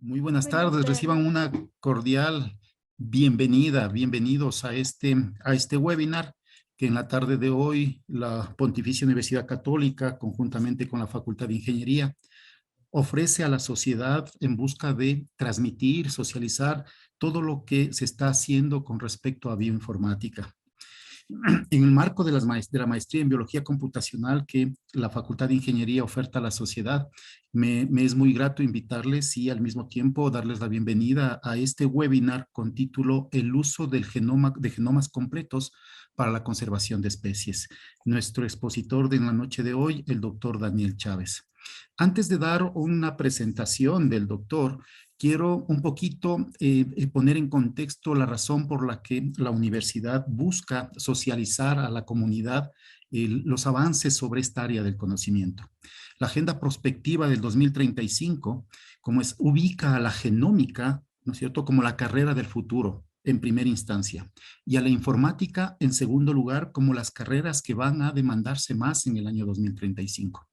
Muy buenas Buenas tardes, reciban tardes. una cordial bienvenidos a este webinar que en la tarde de hoy la Pontificia Universidad Católica, conjuntamente con la Facultad de Ingeniería, ofrece a la sociedad en busca de transmitir, socializar todo lo que se está haciendo con respecto a bioinformática. En el marco de la maestría en biología computacional que la Facultad de Ingeniería oferta a la sociedad, me es muy grato invitarles y al mismo tiempo darles la bienvenida a este webinar con título El uso de genomas completos para la conservación de especies. Nuestro expositor de la noche de hoy, el doctor Daniel Chávez. Antes de dar una presentación del doctor, quiero un poquito poner en contexto la razón por la que la universidad busca socializar a la comunidad los avances sobre esta área del conocimiento. La Agenda Prospectiva del 2035, ubica a la genómica, ¿no es cierto?, como la carrera del futuro en primera instancia, y a la informática en segundo lugar como las carreras que van a demandarse más en el año 2035.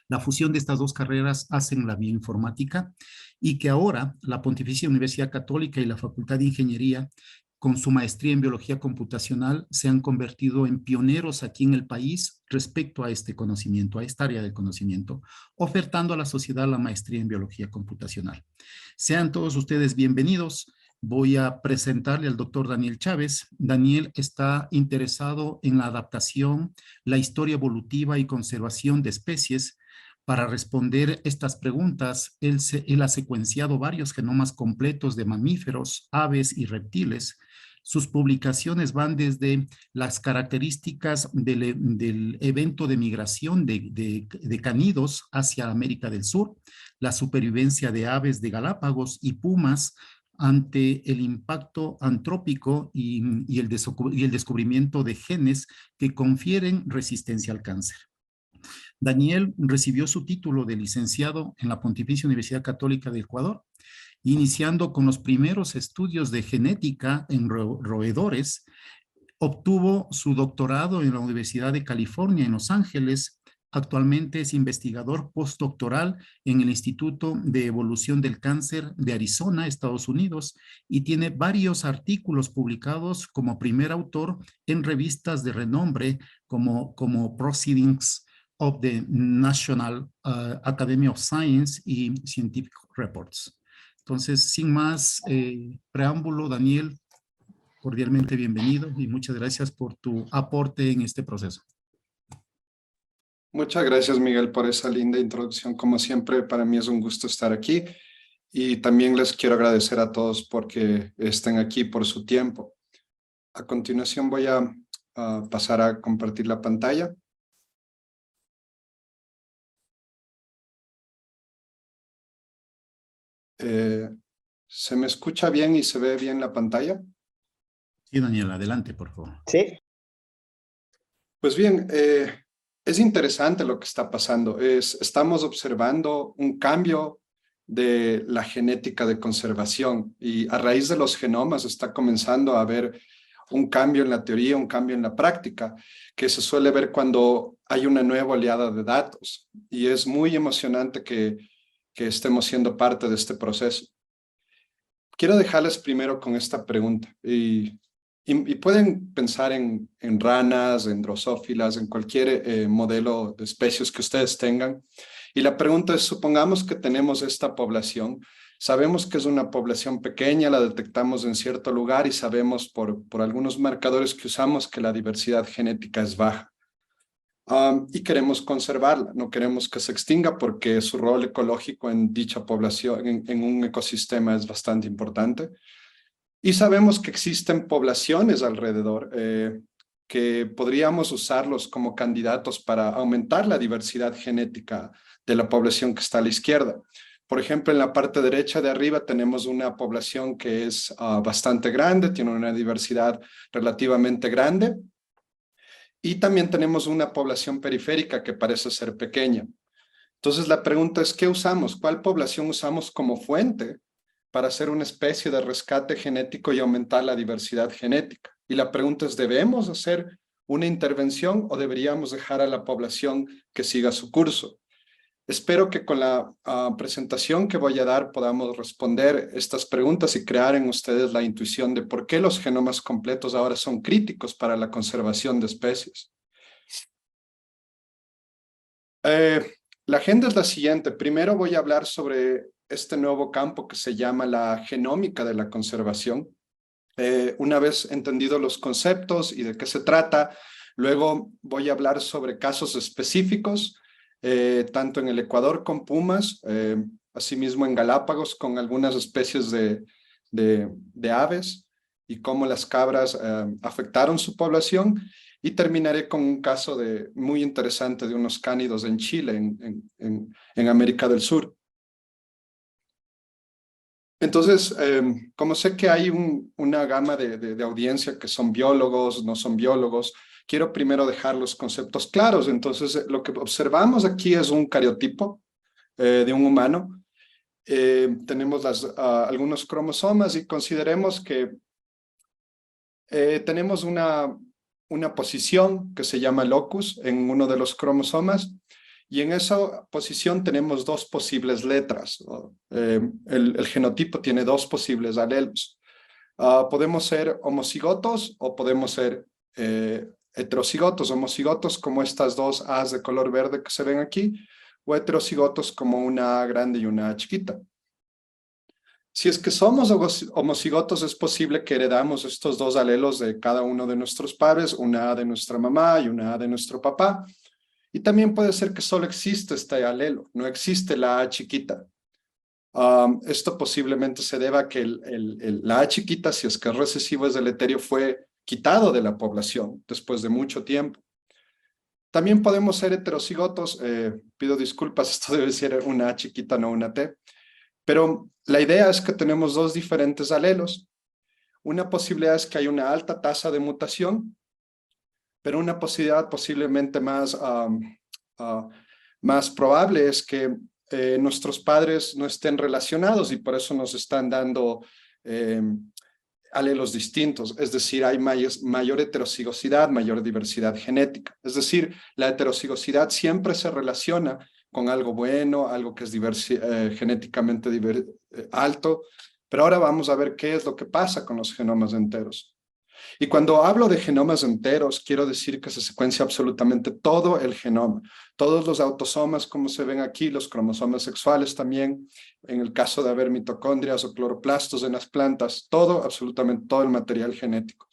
La fusión de estas dos carreras hacen la bioinformática y que ahora la Pontificia Universidad Católica y la Facultad de Ingeniería, con su maestría en biología computacional, se han convertido en pioneros aquí en el país respecto a este conocimiento, a esta área del conocimiento, ofertando a la sociedad la maestría en biología computacional. Sean todos ustedes bienvenidos. Voy a presentarle al doctor Daniel Chávez. Daniel está interesado en la adaptación, la historia evolutiva y conservación de especies. Para responder estas preguntas, él ha secuenciado varios genomas completos de mamíferos, aves y reptiles. Sus publicaciones van desde las características del evento de migración de canídeos hacia América del Sur, la supervivencia de aves de Galápagos y pumas ante el impacto antrópico y el descubrimiento de genes que confieren resistencia al cáncer. Daniel recibió su título de licenciado en la Pontificia Universidad Católica de Ecuador, iniciando con los primeros estudios de genética en roedores. Obtuvo su doctorado en la Universidad de California en Los Ángeles. Actualmente es investigador postdoctoral en el Instituto de Evolución del Cáncer de Arizona, Estados Unidos, y tiene varios artículos publicados como primer autor en revistas de renombre como Proceedings of the National Academy of Science y Scientific Reports. Entonces, sin más preámbulo, Daniel, cordialmente bienvenido y muchas gracias por tu aporte en este proceso. Muchas gracias, Miguel, por esa linda introducción. Como siempre, para mí es un gusto estar aquí y también les quiero agradecer a todos porque estén aquí por su tiempo. A continuación voy a pasar a compartir la pantalla. ¿Se me escucha bien y se ve bien la pantalla? Sí, Daniel, adelante, por favor. Sí, Pues bien, es interesante lo que está pasando. Estamos observando un cambio de la genética de conservación y a raíz de los genomas está comenzando a haber un cambio en la teoría, un cambio en la práctica, que se suele ver cuando hay una nueva oleada de datos. Y es muy emocionante que estemos siendo parte de este proceso. Quiero dejarles primero con esta pregunta y pueden pensar en ranas, en drosófilas, en cualquier modelo de especies que ustedes tengan. Y la pregunta es, supongamos que tenemos esta población, sabemos que es una población pequeña, la detectamos en cierto lugar y sabemos por algunos marcadores que usamos que la diversidad genética es baja. Y queremos conservarla, no queremos que se extinga porque su rol ecológico en dicha población, en un ecosistema es bastante importante. Y sabemos que existen poblaciones alrededor que podríamos usarlos como candidatos para aumentar la diversidad genética de la población que está a la izquierda. Por ejemplo, en la parte derecha de arriba tenemos una población que es bastante grande, tiene una diversidad relativamente grande. Y también tenemos una población periférica que parece ser pequeña. Entonces la pregunta es, ¿qué usamos? ¿Cuál población usamos como fuente para hacer una especie de rescate genético y aumentar la diversidad genética? Y la pregunta es, ¿debemos hacer una intervención o deberíamos dejar a la población que siga su curso? Espero que con la presentación que voy a dar podamos responder estas preguntas y crear en ustedes la intuición de por qué los genomas completos ahora son críticos para la conservación de especies. La agenda es la siguiente. Primero voy a hablar sobre este nuevo campo que se llama la genómica de la conservación. Una vez entendido los conceptos y de qué se trata, luego voy a hablar sobre casos específicos, tanto en el Ecuador con pumas, asimismo en Galápagos con algunas especies de aves y cómo las cabras afectaron su población. Y terminaré con un caso muy interesante de unos cánidos en Chile, en América del Sur. Entonces, como sé que hay una gama de audiencia que son biólogos, no son biólogos, quiero primero dejar los conceptos claros. Entonces, lo que observamos aquí es un cariotipo de un humano. Tenemos algunos cromosomas y consideremos que tenemos una posición que se llama locus en uno de los cromosomas. Y en esa posición tenemos dos posibles letras. El genotipo tiene dos posibles alelos. Podemos ser homocigotos o podemos ser heterocigotos. Homocigotos como estas dos A's de color verde que se ven aquí, o heterocigotos como una A grande y una A chiquita. Si es que somos homocigotos, es posible que heredamos estos dos alelos de cada uno de nuestros padres, una A de nuestra mamá y una A de nuestro papá. Y también puede ser que solo existe este alelo, no existe la A chiquita. Esto posiblemente se deba a que la A chiquita, si es que es recesivo, es deleterio, fue quitado de la población después de mucho tiempo. También podemos ser heterocigotos, pido disculpas, esto debe ser una A chiquita, no una T, pero la idea es que tenemos dos diferentes alelos. Una posibilidad es que hay una alta tasa de mutación, pero una posibilidad posiblemente más probable es que nuestros padres no estén relacionados y por eso nos están dando alelos distintos. Es decir, hay mayor heterocigosidad, mayor diversidad genética. Es decir, la heterocigosidad siempre se relaciona con algo bueno, algo que es genéticamente alto, pero ahora vamos a ver qué es lo que pasa con los genomas enteros. Y cuando hablo de genomas enteros, quiero decir que se secuencia absolutamente todo el genoma, todos los autosomas, como se ven aquí, los cromosomas sexuales también, en el caso de haber mitocondrias o cloroplastos en las plantas, todo, absolutamente todo el material genético.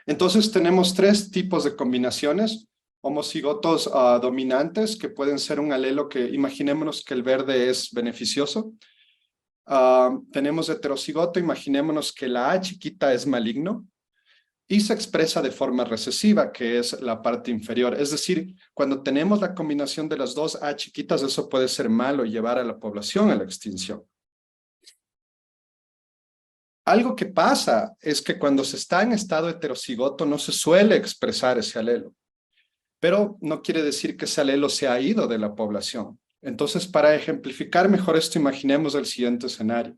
Entonces tenemos tres tipos de combinaciones: homocigotos dominantes, que pueden ser un alelo que, imaginémonos que el verde es beneficioso. Tenemos heterocigoto, imaginémonos que la A chiquita es maligno y se expresa de forma recesiva, que es la parte inferior. Es decir, cuando tenemos la combinación de las dos A chiquitas, eso puede ser malo y llevar a la población a la extinción. Algo que pasa es que cuando se está en estado heterocigoto no se suele expresar ese alelo, pero no quiere decir que ese alelo se ha ido de la población. Entonces, para ejemplificar mejor esto, imaginemos el siguiente escenario.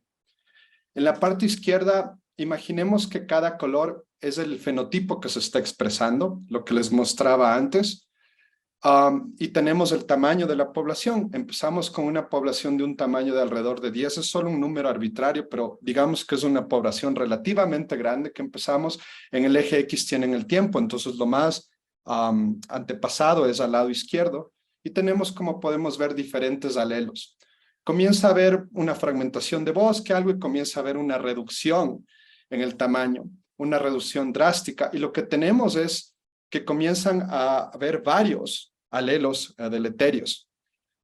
En la parte izquierda, imaginemos que cada color es el fenotipo que se está expresando, lo que les mostraba antes, y tenemos el tamaño de la población. Empezamos con una población de un tamaño de alrededor de 10, es solo un número arbitrario, pero digamos que es una población relativamente grande que empezamos. En el eje X tienen el tiempo, entonces lo más antepasado es al lado izquierdo, y tenemos, como podemos ver, diferentes alelos. Comienza a haber una fragmentación de bosque, algo, y comienza a haber una reducción en el tamaño, una reducción drástica, y lo que tenemos es que comienzan a haber varios alelos deleterios.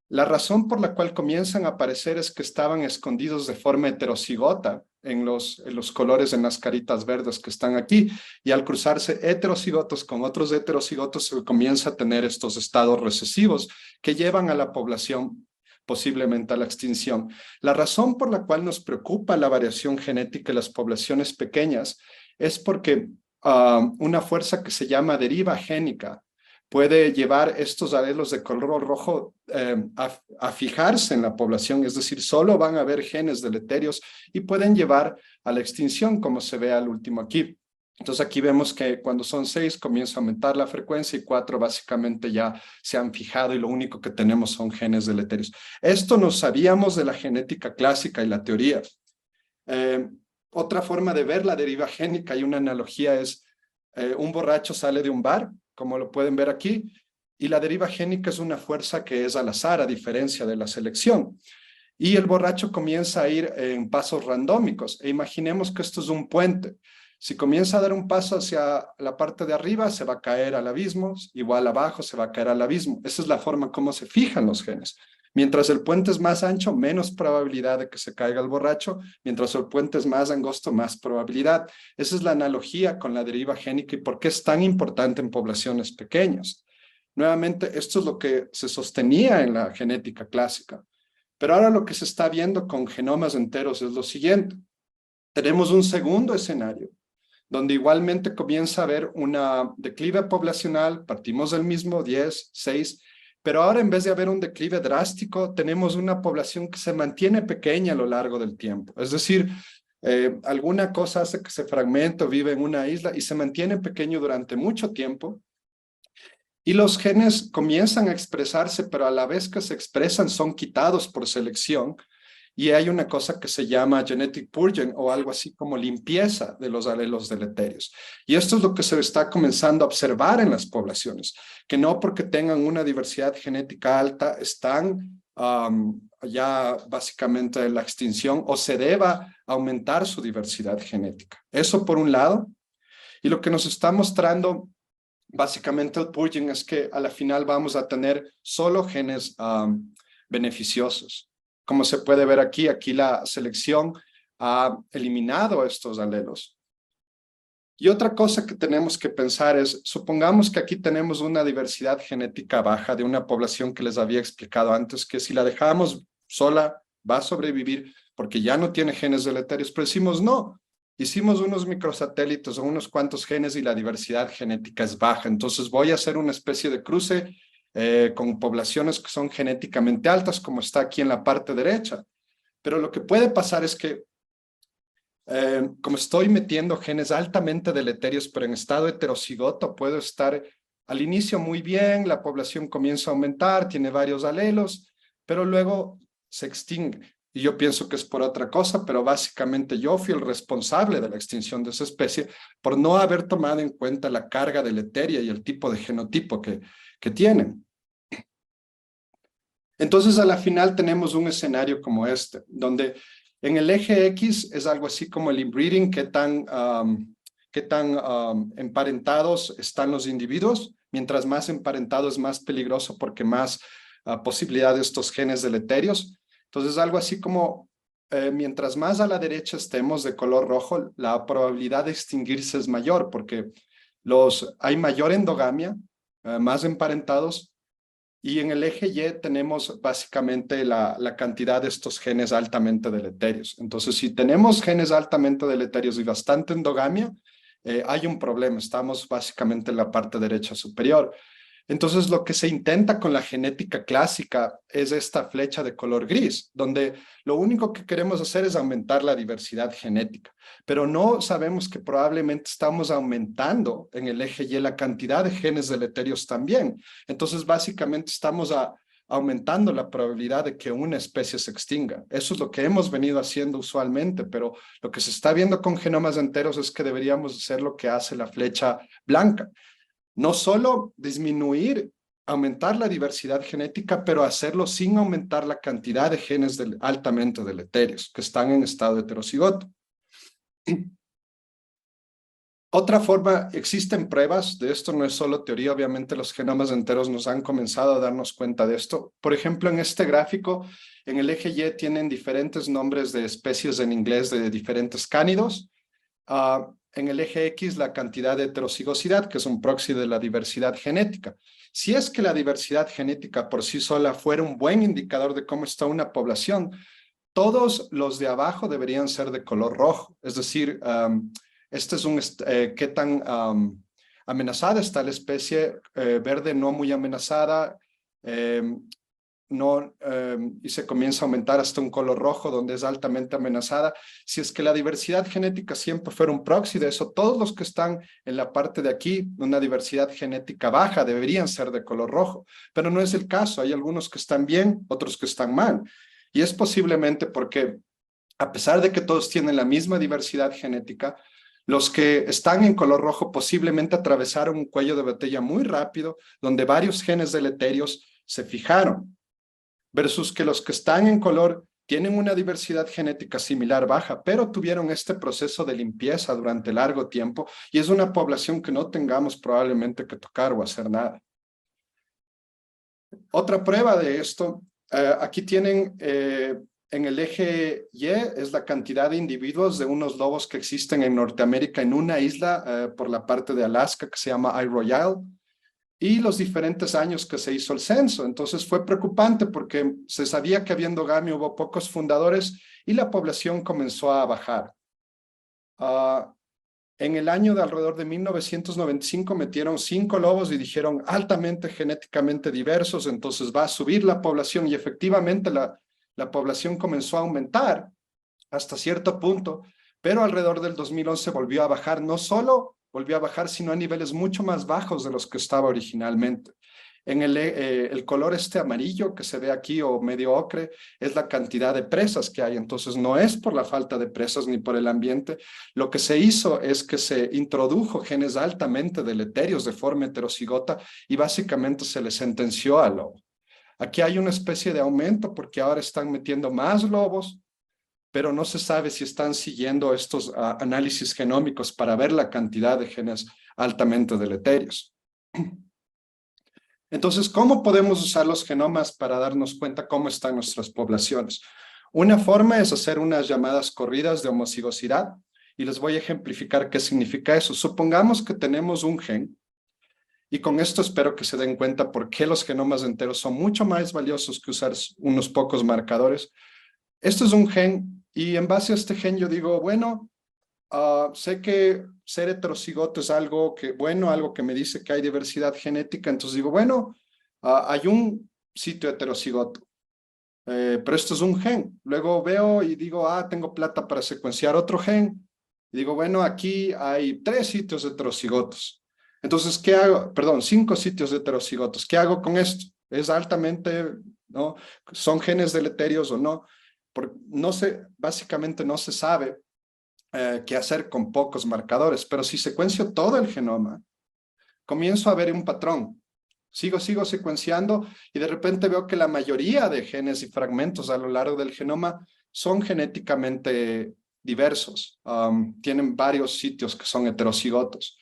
La razón por la cual comienzan a aparecer es que estaban escondidos de forma heterocigota en los colores, en las caritas verdes que están aquí, y al cruzarse heterocigotos con otros heterocigotos se comienza a tener estos estados recesivos que llevan a la población posiblemente a la extinción. La razón por la cual nos preocupa la variación genética en las poblaciones pequeñas es porque una fuerza que se llama deriva génica puede llevar estos alelos de color rojo a fijarse en la población, es decir, solo van a haber genes deleterios y pueden llevar a la extinción, como se ve al último aquí. Entonces aquí vemos que cuando son 6 comienza a aumentar la frecuencia y 4 básicamente ya se han fijado y lo único que tenemos son genes deleterios. Esto nos sabíamos de la genética clásica y la teoría. Eh, Otra forma de ver la deriva génica y una analogía es un borracho sale de un bar, como lo pueden ver aquí, y la deriva génica es una fuerza que es al azar, a diferencia de la selección. Y el borracho comienza a ir en pasos randómicos. E imaginemos que esto es un puente. Si comienza a dar un paso hacia la parte de arriba, se va a caer al abismo, igual abajo se va a caer al abismo. Esa es la forma como se fijan los genes. Mientras el puente es más ancho, menos probabilidad de que se caiga el borracho. Mientras el puente es más angosto, más probabilidad. Esa es la analogía con la deriva génica y por qué es tan importante en poblaciones pequeñas. Nuevamente, esto es lo que se sostenía en la genética clásica. Pero ahora lo que se está viendo con genomas enteros es lo siguiente. Tenemos un segundo escenario, donde igualmente comienza a haber una declive poblacional, partimos del mismo 10, 6, pero ahora en vez de haber un declive drástico, tenemos una población que se mantiene pequeña a lo largo del tiempo. Es decir, alguna cosa hace que se fragmente o vive en una isla y se mantiene pequeño durante mucho tiempo. Y los genes comienzan a expresarse, pero a la vez que se expresan son quitados por selección. Y hay una cosa que se llama genetic purging o algo así como limpieza de los alelos deleterios. Y esto es lo que se está comenzando a observar en las poblaciones, que no porque tengan una diversidad genética alta están ya básicamente en la extinción o se deba aumentar su diversidad genética. Eso por un lado. Y lo que nos está mostrando básicamente el purging es que a la final vamos a tener solo genes beneficiosos. Como se puede ver aquí, aquí la selección ha eliminado estos alelos. Y otra cosa que tenemos que pensar es, supongamos que aquí tenemos una diversidad genética baja de una población que les había explicado antes, que si la dejamos sola va a sobrevivir porque ya no tiene genes deleterios, pero decimos no. Hicimos unos microsatélites o unos cuantos genes y la diversidad genética es baja. Entonces voy a hacer una especie de cruce con poblaciones que son genéticamente altas, como está aquí en la parte derecha. Pero lo que puede pasar es que como estoy metiendo genes altamente deleterios, pero en estado heterocigoto, puedo estar al inicio muy bien, la población comienza a aumentar, tiene varios alelos, pero luego se extingue. Y yo pienso que es por otra cosa, pero básicamente yo fui el responsable de la extinción de esa especie por no haber tomado en cuenta la carga deleteria y el tipo de genotipo que tienen. Entonces, a la final tenemos un escenario como este, donde en el eje X es algo así como el inbreeding, qué tan emparentados están los individuos. Mientras más emparentados es más peligroso porque más posibilidad de estos genes deleterios. Entonces, algo así como mientras más a la derecha estemos de color rojo, la probabilidad de extinguirse es mayor porque hay mayor endogamia, más emparentados. Y en el eje Y tenemos básicamente la cantidad de estos genes altamente deleterios. Entonces, si tenemos genes altamente deleterios y bastante endogamia, hay un problema. Estamos básicamente en la parte derecha superior. Entonces, lo que se intenta con la genética clásica es esta flecha de color gris, donde lo único que queremos hacer es aumentar la diversidad genética, pero no sabemos que probablemente estamos aumentando en el eje Y la cantidad de genes deleterios también. Entonces, básicamente estamos aumentando la probabilidad de que una especie se extinga. Eso es lo que hemos venido haciendo usualmente, pero lo que se está viendo con genomas enteros es que deberíamos hacer lo que hace la flecha blanca. No solo disminuir, aumentar la diversidad genética, pero hacerlo sin aumentar la cantidad de genes altamente deleterios que están en estado heterocigoto. Otra forma, existen pruebas de esto, no es solo teoría, obviamente los genomas enteros nos han comenzado a darnos cuenta de esto. Por ejemplo, en este gráfico, en el eje Y tienen diferentes nombres de especies en inglés de diferentes cánidos. En el eje X la cantidad de heterocigosidad, que es un proxy de la diversidad genética. Si es que la diversidad genética por sí sola fuera un buen indicador de cómo está una población, todos los de abajo deberían ser de color rojo. Es decir, este es qué tan amenazada está la especie, verde no muy amenazada, y se comienza a aumentar hasta un color rojo donde es altamente amenazada. Si es que la diversidad genética siempre fuera un proxy de eso, todos los que están en la parte de aquí, una diversidad genética baja, deberían ser de color rojo, pero no es el caso. Hay algunos que están bien, otros que están mal. Y es posiblemente porque, a pesar de que todos tienen la misma diversidad genética, los que están en color rojo posiblemente atravesaron un cuello de botella muy rápido, donde varios genes deleterios se fijaron, versus que los que están en color tienen una diversidad genética similar baja, pero tuvieron este proceso de limpieza durante largo tiempo y es una población que no tengamos probablemente que tocar o hacer nada. Otra prueba de esto, aquí tienen en el eje Y, es la cantidad de individuos de unos lobos que existen en Norteamérica en una isla por la parte de Alaska que se llama Isle Royale, y los diferentes años que se hizo el censo. Entonces fue preocupante porque se sabía que había endogamia, hubo pocos fundadores y la población comenzó a bajar. En el año de alrededor de 1995 metieron 5 lobos y dijeron altamente genéticamente diversos, entonces va a subir la población, y efectivamente la población comenzó a aumentar hasta cierto punto, pero alrededor del 2011 volvió a bajar. No solo volvió a bajar, sino a niveles mucho más bajos de los que estaba originalmente. En el color amarillo que se ve aquí, o medio ocre, es la cantidad de presas que hay. Entonces no es por la falta de presas ni por el ambiente. Lo que se hizo es que se introdujo genes altamente deleterios de forma heterocigota y básicamente se le sentenció al lobo. Aquí hay una especie de aumento porque ahora están metiendo más lobos, pero no se sabe si están siguiendo estos análisis genómicos para ver la cantidad de genes altamente deleterios. Entonces, ¿cómo podemos usar los genomas para darnos cuenta cómo están nuestras poblaciones? Una forma es hacer unas llamadas corridas de homocigosidad, y les voy a ejemplificar qué significa eso. Supongamos que tenemos un gen, y con esto espero que se den cuenta por qué los genomas enteros son mucho más valiosos que usar unos pocos marcadores. Esto es un gen, y en base a este gen yo digo, bueno, sé que ser heterocigoto es algo que, bueno, algo que me dice que hay diversidad genética, entonces digo, bueno, hay un sitio heterocigoto, pero esto es un gen. Luego veo y digo, tengo plata para secuenciar otro gen, y digo, bueno, aquí hay 3 sitios heterocigotos. Entonces, ¿qué hago? Perdón, 5 sitios heterocigotos. ¿Qué hago con esto? ¿Es altamente, no? ¿Son genes deleterios o no? Porque no se, básicamente no se sabe qué hacer con pocos marcadores, pero si secuencio todo el genoma, comienzo a ver un patrón. Sigo secuenciando y de repente veo que la mayoría de genes y fragmentos a lo largo del genoma son genéticamente diversos. Tienen varios sitios que son heterocigotos.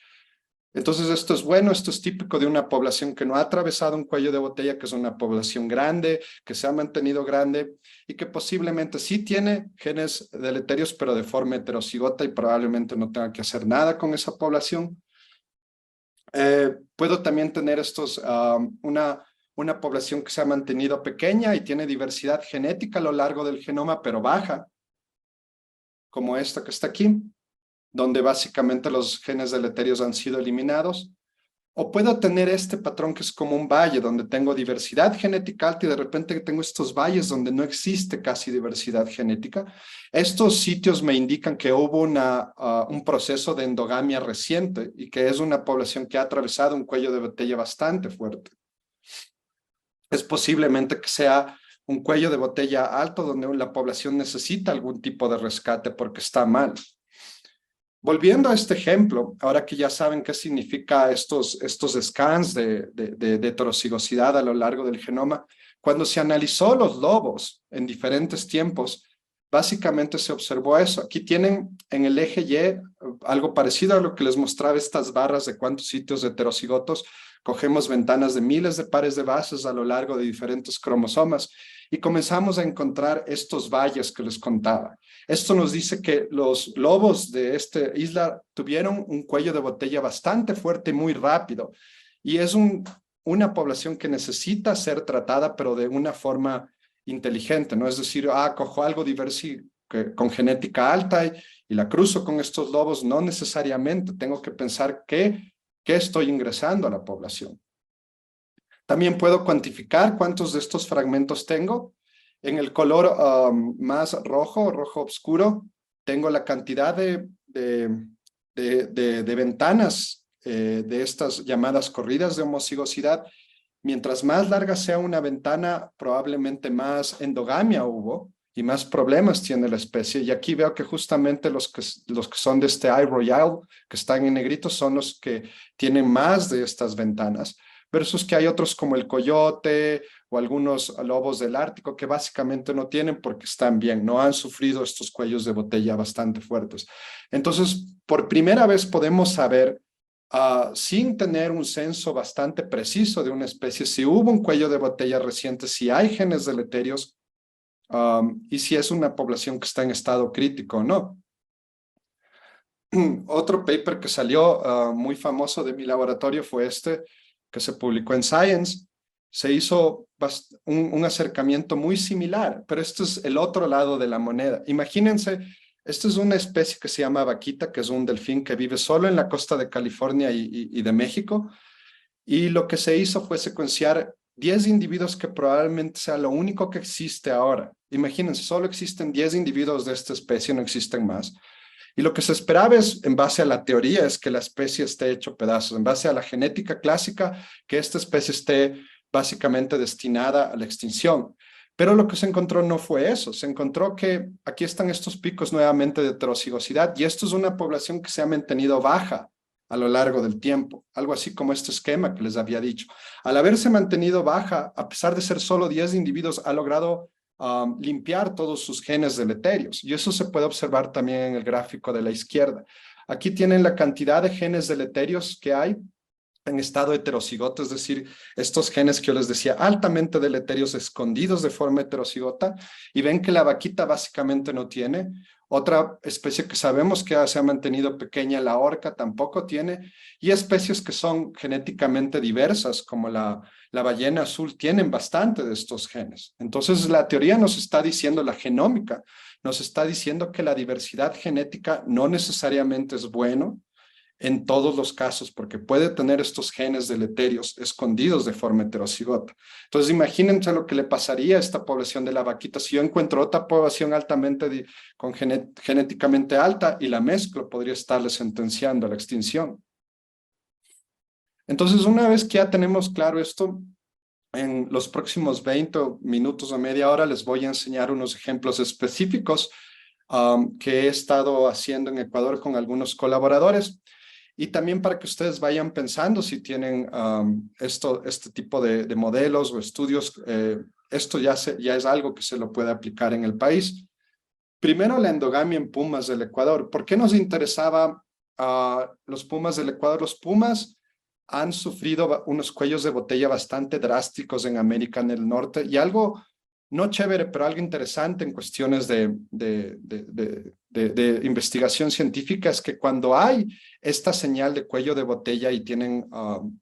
Entonces esto es bueno, esto es típico de una población que no ha atravesado un cuello de botella, que es una población grande, que se ha mantenido grande y que posiblemente sí tiene genes deleterios, pero de forma heterocigota, y probablemente no tenga que hacer nada con esa población. Puedo también tener una población que se ha mantenido pequeña y tiene diversidad genética a lo largo del genoma, pero baja, como esta que está aquí, donde básicamente los genes deleterios han sido eliminados. O puedo tener este patrón que es como un valle, donde tengo diversidad genética alta y de repente tengo estos valles donde no existe casi diversidad genética. Estos sitios me indican que hubo un proceso de endogamia reciente y que es una población que ha atravesado un cuello de botella bastante fuerte. Es posiblemente que sea un cuello de botella alto donde la población necesita algún tipo de rescate porque está mal. Volviendo a este ejemplo, ahora que ya saben qué significa estos scans de heterocigosidad a lo largo del genoma, cuando se analizó los lobos en diferentes tiempos, básicamente se observó eso. Aquí tienen en el eje Y algo parecido a lo que les mostraba, estas barras de cuántos sitios heterocigotos. Cogemos ventanas de miles de pares de bases a lo largo de diferentes cromosomas y comenzamos a encontrar estos valles que les contaba. Esto nos dice que los lobos de esta isla tuvieron un cuello de botella bastante fuerte y muy rápido. Y es una población que necesita ser tratada, pero de una forma inteligente, ¿no? Es decir, cojo algo con genética alta y la cruzo con estos lobos. No necesariamente. Tengo que pensar qué estoy ingresando a la población. También puedo cuantificar cuántos de estos fragmentos tengo. En el color más rojo, rojo oscuro, tengo la cantidad de ventanas de estas llamadas corridas de homocigosidad. Mientras más larga sea una ventana, probablemente más endogamia hubo y más problemas tiene la especie. Y aquí veo que justamente los que son de este Isle Royale, que están en negrito, son los que tienen más de estas ventanas, versus que hay otros como el coyote o algunos lobos del Ártico que básicamente no tienen porque están bien, no han sufrido estos cuellos de botella bastante fuertes. Entonces, por primera vez podemos saber, sin tener un censo bastante preciso de una especie, si hubo un cuello de botella reciente, si hay genes deleterios, y si es una población que está en estado crítico o no. Otro paper que salió muy famoso de mi laboratorio fue este, que se publicó en Science. Se hizo un acercamiento muy similar, pero este es el otro lado de la moneda. Imagínense, esta es una especie que se llama vaquita, que es un delfín que vive solo en la costa de California y de México. Y lo que se hizo fue secuenciar 10 individuos que probablemente sea lo único que existe ahora. Imagínense, solo existen 10 individuos de esta especie, no existen más. Y lo que se esperaba es, en base a la teoría, es que la especie esté hecho pedazos, en base a la genética clásica, que esta especie esté básicamente destinada a la extinción. Pero lo que se encontró no fue eso, se encontró que aquí están estos picos nuevamente de heterocigosidad y esto es una población que se ha mantenido baja a lo largo del tiempo, algo así como este esquema que les había dicho. Al haberse mantenido baja, a pesar de ser solo 10 individuos, ha logrado limpiar todos sus genes deleterios. Y eso se puede observar también en el gráfico de la izquierda. Aquí tienen la cantidad de genes deleterios que hay en estado heterocigoto, es decir, estos genes que yo les decía, altamente deleterios escondidos de forma heterocigota, y ven que la vaquita básicamente no tiene. Otra especie que sabemos que se ha mantenido pequeña, la orca, tampoco tiene, y especies que son genéticamente diversas, como la ballena azul, tienen bastante de estos genes. Entonces, la teoría nos está diciendo, la genómica, nos está diciendo que la diversidad genética no necesariamente es bueno en todos los casos, porque puede tener estos genes deleterios escondidos de forma heterocigota. Entonces, imagínense lo que le pasaría a esta población de la vaquita. Si yo encuentro otra población altamente genéticamente alta y la mezclo, podría estarle sentenciando a la extinción. Entonces, una vez que ya tenemos claro esto, en los próximos 20 minutos o media hora les voy a enseñar unos ejemplos específicos que he estado haciendo en Ecuador con algunos colaboradores. Y también para que ustedes vayan pensando si tienen este tipo de modelos o estudios, esto ya es algo que se lo puede aplicar en el país. Primero, la endogamia en pumas del Ecuador. ¿Por qué nos interesaba los pumas del Ecuador? Los pumas han sufrido unos cuellos de botella bastante drásticos en América del Norte y algo no chévere, pero algo interesante en cuestiones de investigación científica es que cuando hay esta señal de cuello de botella y tienen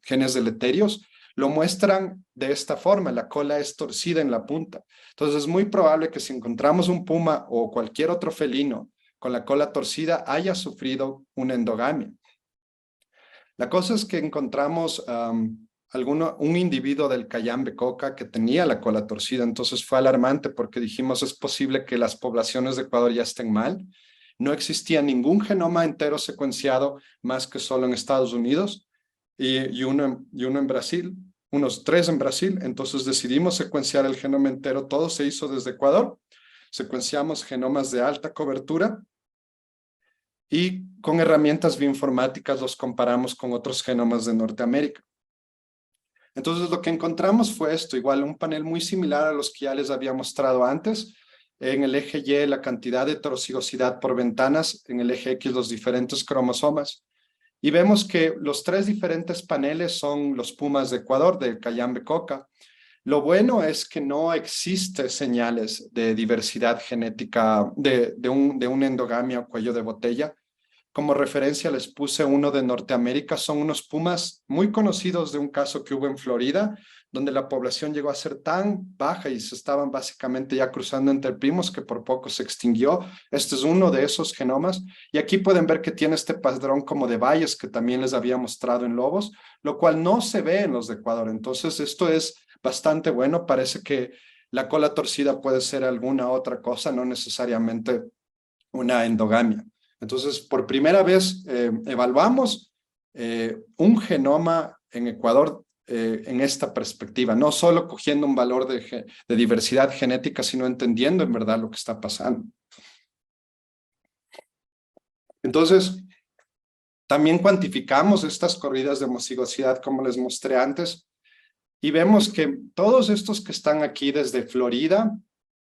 genes deleterios, lo muestran de esta forma, la cola es torcida en la punta. Entonces es muy probable que si encontramos un puma o cualquier otro felino con la cola torcida haya sufrido una endogamia. La cosa es que encontramos un individuo del Cayambe Coca que tenía la cola torcida, entonces fue alarmante porque dijimos es posible que las poblaciones de Ecuador ya estén mal. No existía ningún genoma entero secuenciado más que solo en Estados Unidos y uno en Brasil, unos 3 en Brasil, entonces decidimos secuenciar el genoma entero, todo se hizo desde Ecuador, secuenciamos genomas de alta cobertura y con herramientas bioinformáticas los comparamos con otros genomas de Norteamérica. Entonces lo que encontramos fue esto, igual un panel muy similar a los que ya les había mostrado antes. En el eje Y la cantidad de heterocigosidad por ventanas, en el eje X los diferentes cromosomas. Y vemos que los 3 diferentes paneles son los pumas de Ecuador, del Cayambe Coca. Lo bueno es que no existe señales de diversidad genética, de una endogamia o cuello de botella, Como referencia les puse uno de Norteamérica, son unos pumas muy conocidos de un caso que hubo en Florida, donde la población llegó a ser tan baja y se estaban básicamente ya cruzando entre primos que por poco se extinguió. Este es uno de esos genomas. Y aquí pueden ver que tiene este padrón como de valles que también les había mostrado en lobos, lo cual no se ve en los de Ecuador. Entonces esto es bastante bueno. Parece que la cola torcida puede ser alguna otra cosa, no necesariamente una endogamia. Entonces, por primera vez evaluamos un genoma en Ecuador en esta perspectiva, no solo cogiendo un valor de diversidad genética, sino entendiendo en verdad lo que está pasando. Entonces, también cuantificamos estas corridas de homocigosidad, como les mostré antes, y vemos que todos estos que están aquí desde Florida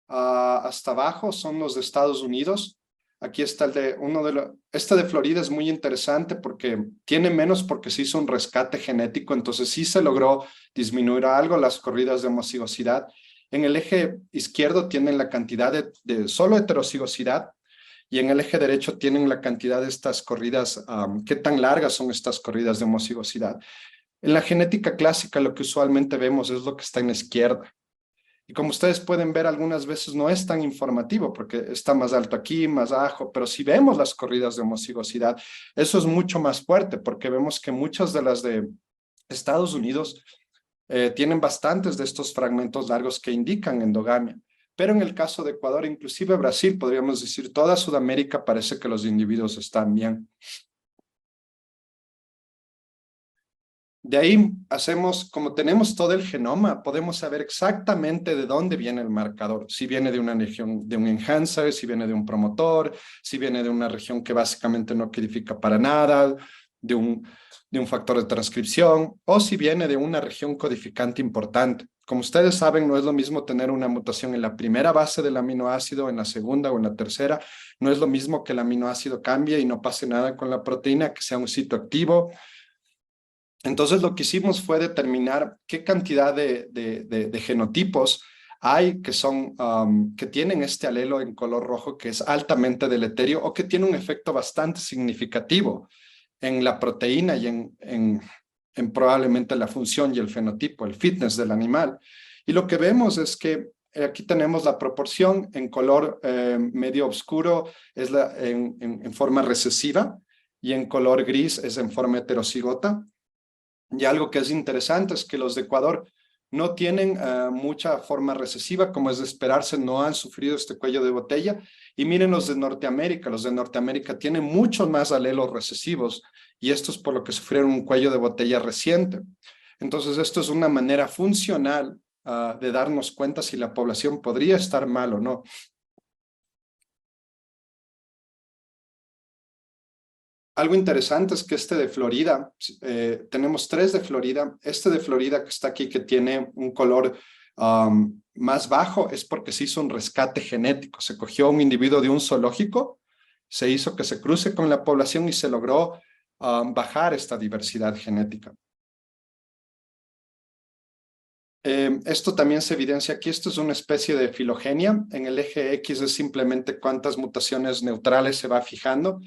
hasta abajo son los de Estados Unidos. Aquí está este de Florida es muy interesante porque tiene menos porque se hizo un rescate genético, entonces sí se logró disminuir algo las corridas de homocigosidad. En el eje izquierdo tienen la cantidad de solo heterocigosidad y en el eje derecho tienen la cantidad de estas corridas, qué tan largas son estas corridas de homocigosidad. En la genética clásica lo que usualmente vemos es lo que está en la izquierda. Y como ustedes pueden ver, algunas veces no es tan informativo porque está más alto aquí, más abajo, pero si vemos las corridas de homocigosidad, eso es mucho más fuerte porque vemos que muchas de las de Estados Unidos tienen bastantes de estos fragmentos largos que indican endogamia. Pero en el caso de Ecuador, inclusive Brasil, podríamos decir toda Sudamérica, parece que los individuos están bien. De ahí hacemos, como tenemos todo el genoma, podemos saber exactamente de dónde viene el marcador. Si viene de una región, de un enhancer, si viene de un promotor, si viene de una región que básicamente no codifica para nada, de un factor de transcripción, o si viene de una región codificante importante. Como ustedes saben, no es lo mismo tener una mutación en la primera base del aminoácido, en la segunda o en la tercera. No es lo mismo que el aminoácido cambie y no pase nada con la proteína, que sea un sitio activo. Entonces lo que hicimos fue determinar qué cantidad de genotipos hay que tienen este alelo en color rojo que es altamente deleterio o que tiene un efecto bastante significativo en la proteína y en probablemente la función y el fenotipo, el fitness del animal. Y lo que vemos es que aquí tenemos la proporción en color medio oscuro, es en forma recesiva, y en color gris es en forma heterocigota. Y algo que es interesante es que los de Ecuador no tienen mucha forma recesiva, como es de esperarse, no han sufrido este cuello de botella. Y miren los de Norteamérica tienen muchos más alelos recesivos, y esto es por lo que sufrieron un cuello de botella reciente. Entonces, esto es una manera funcional de darnos cuenta si la población podría estar mal o no. Algo interesante es que este de Florida, tenemos 3 de Florida. Este de Florida que está aquí, que tiene un color más bajo, es porque se hizo un rescate genético. Se cogió un individuo de un zoológico, se hizo que se cruce con la población y se logró bajar esta diversidad genética. Esto también se evidencia aquí. Esto es una especie de filogenia. En el eje X es simplemente cuántas mutaciones neutrales se va fijando.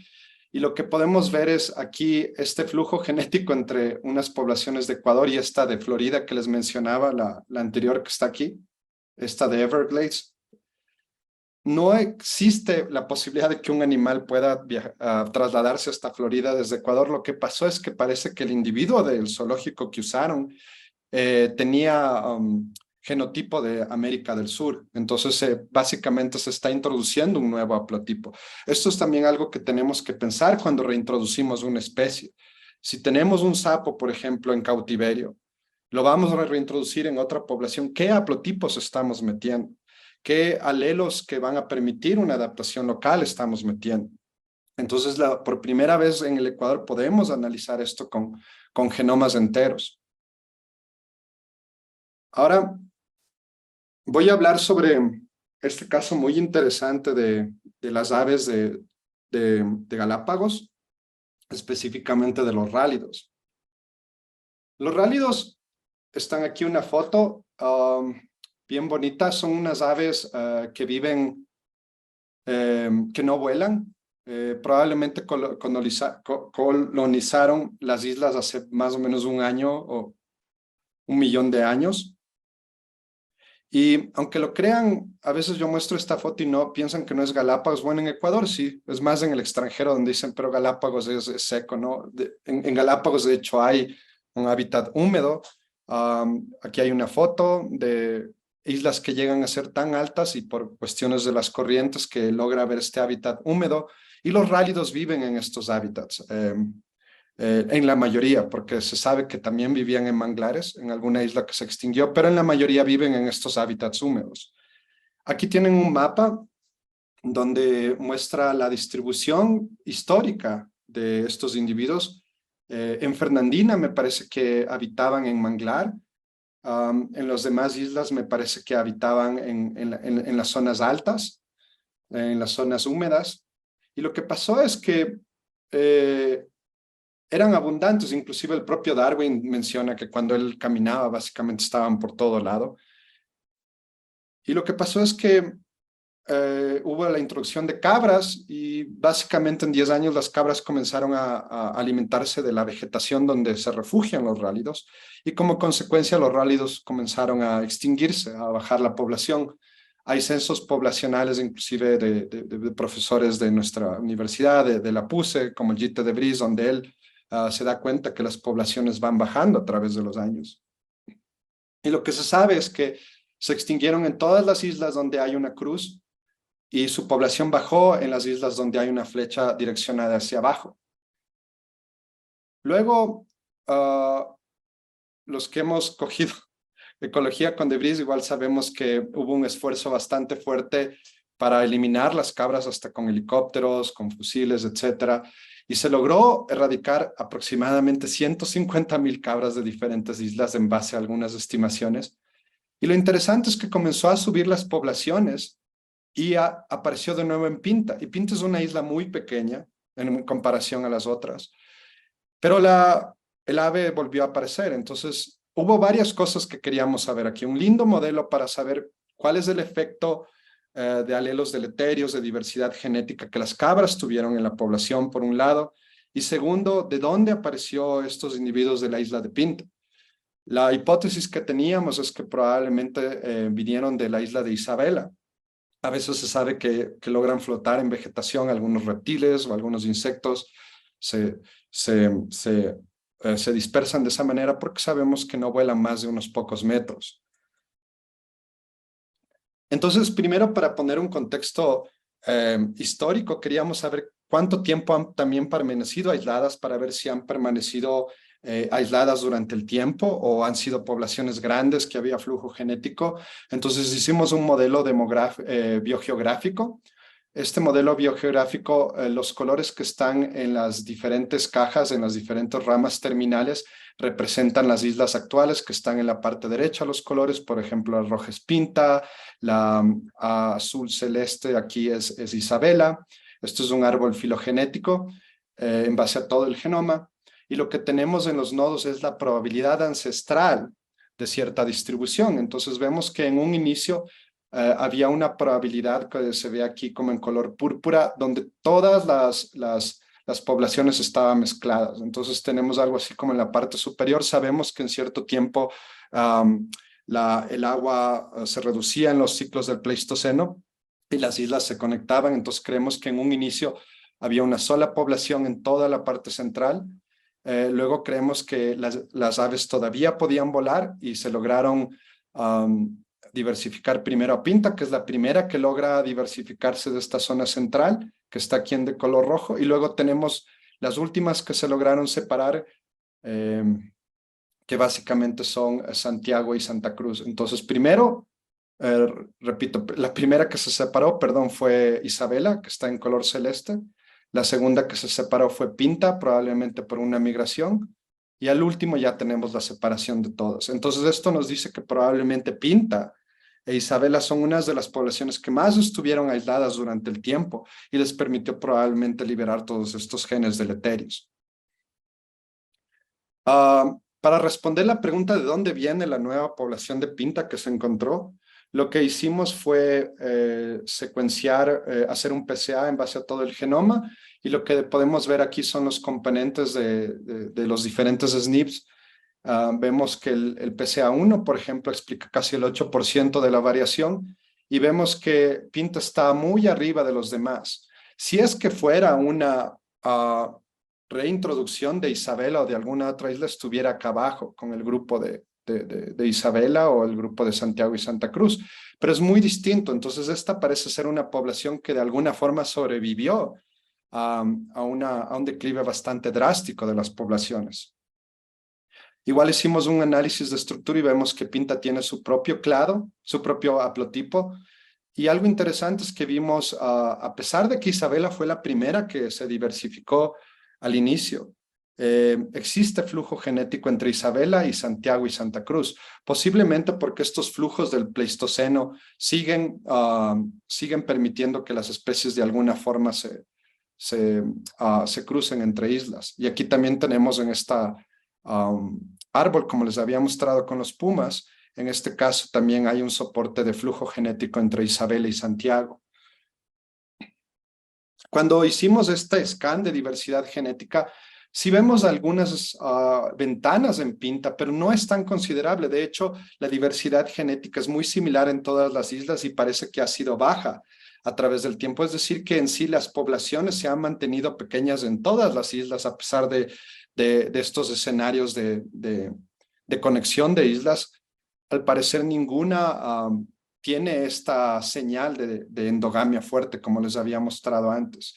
Y lo que podemos ver es aquí este flujo genético entre unas poblaciones de Ecuador y esta de Florida que les mencionaba, la anterior que está aquí, esta de Everglades. No existe la posibilidad de que un animal pueda trasladarse hasta Florida desde Ecuador. Lo que pasó es que parece que el individuo del zoológico que usaron tenía genotipo de América del Sur. Entonces, básicamente se está introduciendo un nuevo haplotipo. Esto es también algo que tenemos que pensar cuando reintroducimos una especie. Si tenemos un sapo, por ejemplo, en cautiverio, lo vamos a reintroducir en otra población, ¿qué haplotipos estamos metiendo? ¿Qué alelos que van a permitir una adaptación local estamos metiendo? Entonces, por primera vez en el Ecuador podemos analizar esto con genomas enteros. Ahora, voy a hablar sobre este caso muy interesante de las aves de Galápagos, específicamente de los rálidos. Los rálidos, están aquí una foto bien bonita, son unas aves que viven, que no vuelan. Probablemente colonizaron las islas hace más o menos 1 año o 1 millón de años. Y aunque lo crean, a veces yo muestro esta foto y no piensan que no es Galápagos. Bueno, en Ecuador sí, es más en el extranjero donde dicen, pero Galápagos es seco, ¿no? En Galápagos, de hecho, hay un hábitat húmedo. Aquí hay una foto de islas que llegan a ser tan altas y por cuestiones de las corrientes que logra ver este hábitat húmedo. Y los rálidos viven en estos hábitats. En la mayoría, porque se sabe que también vivían en manglares, en alguna isla que se extinguió, pero en la mayoría viven en estos hábitats húmedos. Aquí tienen un mapa donde muestra la distribución histórica de estos individuos. En Fernandina me parece que habitaban en manglar. En las demás islas me parece que habitaban en las zonas altas, en las zonas húmedas. Y lo que pasó es que eran abundantes, inclusive el propio Darwin menciona que cuando él caminaba básicamente estaban por todo lado. Y lo que pasó es que hubo la introducción de cabras y básicamente en 10 años las cabras comenzaron a alimentarse de la vegetación donde se refugian los rálidos y como consecuencia los rálidos comenzaron a extinguirse, a bajar la población. Hay censos poblacionales inclusive de profesores de nuestra universidad, de la PUCE, como el Gite de Vries, donde él se da cuenta que las poblaciones van bajando a través de los años. Y lo que se sabe es que se extinguieron en todas las islas donde hay una cruz y su población bajó en las islas donde hay una flecha direccionada hacia abajo. Luego, los que hemos cogido ecología con De Vries, igual sabemos que hubo un esfuerzo bastante fuerte para eliminar las cabras hasta con helicópteros, con fusiles, etcétera. Y se logró erradicar aproximadamente 150,000 cabras de diferentes islas en base a algunas estimaciones. Y lo interesante es que comenzó a subir las poblaciones y apareció de nuevo en Pinta. Y Pinta es una isla muy pequeña en comparación a las otras. Pero el ave volvió a aparecer. Entonces, hubo varias cosas que queríamos saber aquí. Un lindo modelo para saber cuál es el efecto de alelos deleterios, de diversidad genética que las cabras tuvieron en la población, por un lado. Y segundo, de dónde apareció estos individuos de la isla de Pinta. La hipótesis que teníamos es que probablemente vinieron de la isla de Isabela. A veces se sabe que logran flotar en vegetación algunos reptiles o algunos insectos. Se dispersan de esa manera porque sabemos que no vuelan más de unos pocos metros. Entonces, primero, para poner un contexto histórico, queríamos saber cuánto tiempo han también permanecido aisladas para ver si han permanecido aisladas durante el tiempo o han sido poblaciones grandes que había flujo genético. Entonces hicimos un modelo biogeográfico. Este modelo biogeográfico, los colores que están en las diferentes cajas, en las diferentes ramas terminales, representan las islas actuales que están en la parte derecha, los colores, por ejemplo, la roja es Pinta, la azul celeste aquí es Isabela. Esto es un árbol filogenético en base a todo el genoma. Y lo que tenemos en los nodos es la probabilidad ancestral de cierta distribución. Entonces vemos que en un inicio había una probabilidad que se ve aquí como en color púrpura, donde todas las poblaciones estaban mezcladas. Entonces tenemos algo así como en la parte superior. Sabemos que en cierto tiempo el agua se reducía en los ciclos del Pleistoceno y las islas se conectaban. Entonces creemos que en un inicio había una sola población en toda la parte central. Luego creemos que las aves todavía podían volar y se lograron diversificar primero a Pinta, que es la primera que logra diversificarse de esta zona central, que está aquí en de color rojo, y luego tenemos las últimas que se lograron separar, que básicamente son Santiago y Santa Cruz. Entonces, primero, repito, la primera que se separó, perdón, fue Isabela, que está en color celeste. La segunda que se separó fue Pinta, probablemente por una migración. Y al último ya tenemos la separación de todos. Entonces esto nos dice que probablemente Pinta e Isabela son unas de las poblaciones que más estuvieron aisladas durante el tiempo y les permitió probablemente liberar todos estos genes deleterios. Para responder la pregunta de dónde viene la nueva población de Pinta que se encontró, Lo que hicimos fue secuenciar, hacer un PCA en base a todo el genoma, y lo que podemos ver aquí son los componentes de los diferentes SNPs. Vemos que el PCA1, por ejemplo, explica casi el 8% de la variación, y vemos que Pinta está muy arriba de los demás. Si es que fuera una reintroducción de Isabela o de alguna otra isla, estuviera acá abajo con el grupo de Isabela o el grupo de Santiago y Santa Cruz, pero es muy distinto. Entonces esta parece ser una población que de alguna forma sobrevivió a un declive bastante drástico de las poblaciones. Igual hicimos un análisis de estructura y vemos que Pinta tiene su propio clado, su propio haplotipo. Y algo interesante es que vimos, a pesar de que Isabela fue la primera que se diversificó al inicio, existe flujo genético entre Isabela y Santiago y Santa Cruz, posiblemente porque estos flujos del Pleistoceno siguen permitiendo que las especies de alguna forma se crucen entre islas. Y aquí también tenemos en esta árbol, como les había mostrado con los pumas, en este caso también hay un soporte de flujo genético entre Isabela y Santiago. Cuando hicimos este scan de diversidad genética, sí vemos algunas ventanas en Pinta, pero no es tan considerable. De hecho, la diversidad genética es muy similar en todas las islas y parece que ha sido baja a través del tiempo. Es decir, que en sí las poblaciones se han mantenido pequeñas en todas las islas, a pesar de estos escenarios de conexión de islas. Al parecer ninguna tiene esta señal de endogamia fuerte, como les había mostrado antes.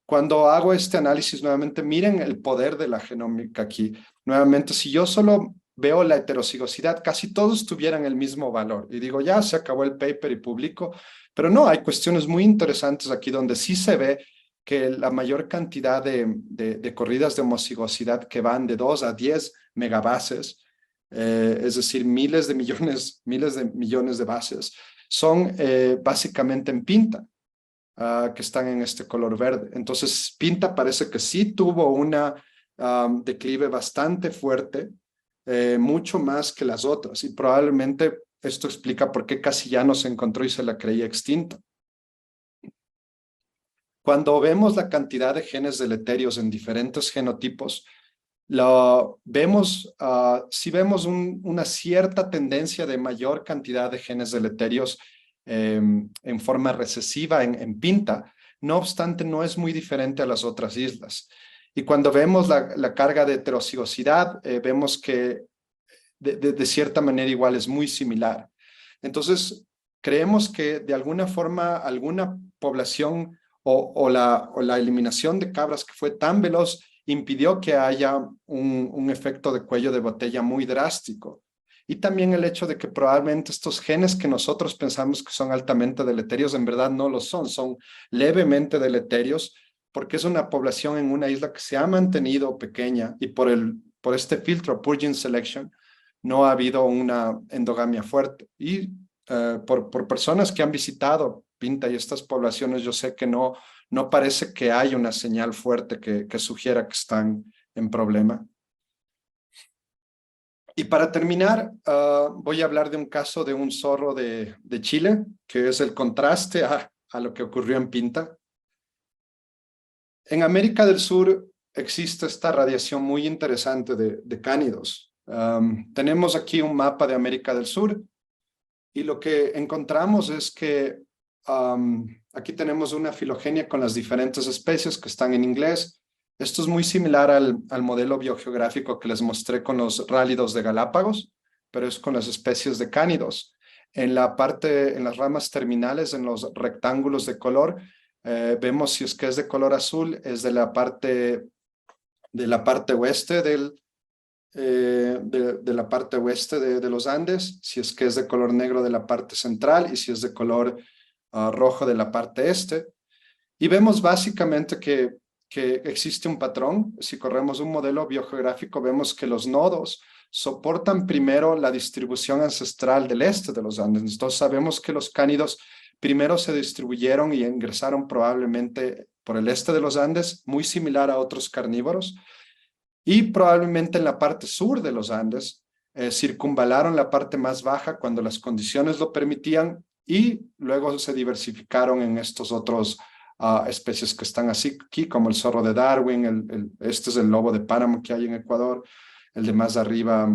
Cuando hago este análisis nuevamente, miren el poder de la genómica aquí. Nuevamente, si yo solo veo la heterocigosidad, casi todos tuvieran el mismo valor. Y digo, ya se acabó el paper y publico. Pero no, hay cuestiones muy interesantes aquí donde sí se ve que la mayor cantidad de corridas de homocigosidad que van de 2 a 10 megabases, es decir, miles de millones de bases, son básicamente en Pinta, que están en este color verde. Entonces, Pinta parece que sí tuvo una declive bastante fuerte, mucho más que las otras, y probablemente esto explica por qué casi ya no se encontró y se la creía extinta. Cuando vemos la cantidad de genes deleterios en diferentes genotipos, sí vemos una cierta tendencia de mayor cantidad de genes deleterios en forma recesiva en Pinta. No obstante, no es muy diferente a las otras islas. Y cuando vemos la carga de heterocigosidad, vemos que de cierta manera igual es muy similar. Entonces, creemos que de alguna forma alguna población o la eliminación de cabras que fue tan veloz impidió que haya un efecto de cuello de botella muy drástico. Y también el hecho de que probablemente estos genes que nosotros pensamos que son altamente deleterios, en verdad no lo son levemente deleterios, porque es una población en una isla que se ha mantenido pequeña y por este filtro, purging selection, no ha habido una endogamia fuerte. Y por personas que han visitado Pinta y estas poblaciones, yo sé que no parece que haya una señal fuerte que sugiera que están en problema. Y para terminar, voy a hablar de un caso de un zorro de Chile, que es el contraste a lo que ocurrió en Pinta. En América del Sur existe esta radiación muy interesante de cánidos. Tenemos aquí un mapa de América del Sur y lo que encontramos es que aquí tenemos una filogenia con las diferentes especies que están en inglés. Esto es muy similar al modelo biogeográfico que les mostré con los rálidos de Galápagos, pero es con las especies de cánidos. En las ramas terminales, en los rectángulos de color, vemos si es que es de color azul, es de la parte oeste de la parte oeste de los Andes, si es que es de color negro de la parte central y si es de color rojo de la parte este. Y vemos básicamente que existe un patrón. Si corremos un modelo biogeográfico, vemos que los nodos soportan primero la distribución ancestral del este de los Andes. Entonces sabemos que los cánidos primero se distribuyeron y ingresaron probablemente por el este de los Andes, muy similar a otros carnívoros, y probablemente en la parte sur de los Andes circunvalaron la parte más baja cuando las condiciones lo permitían y luego se diversificaron en estos otros especies que están así aquí, como el zorro de Darwin, este es el lobo de páramo que hay en Ecuador, el de más arriba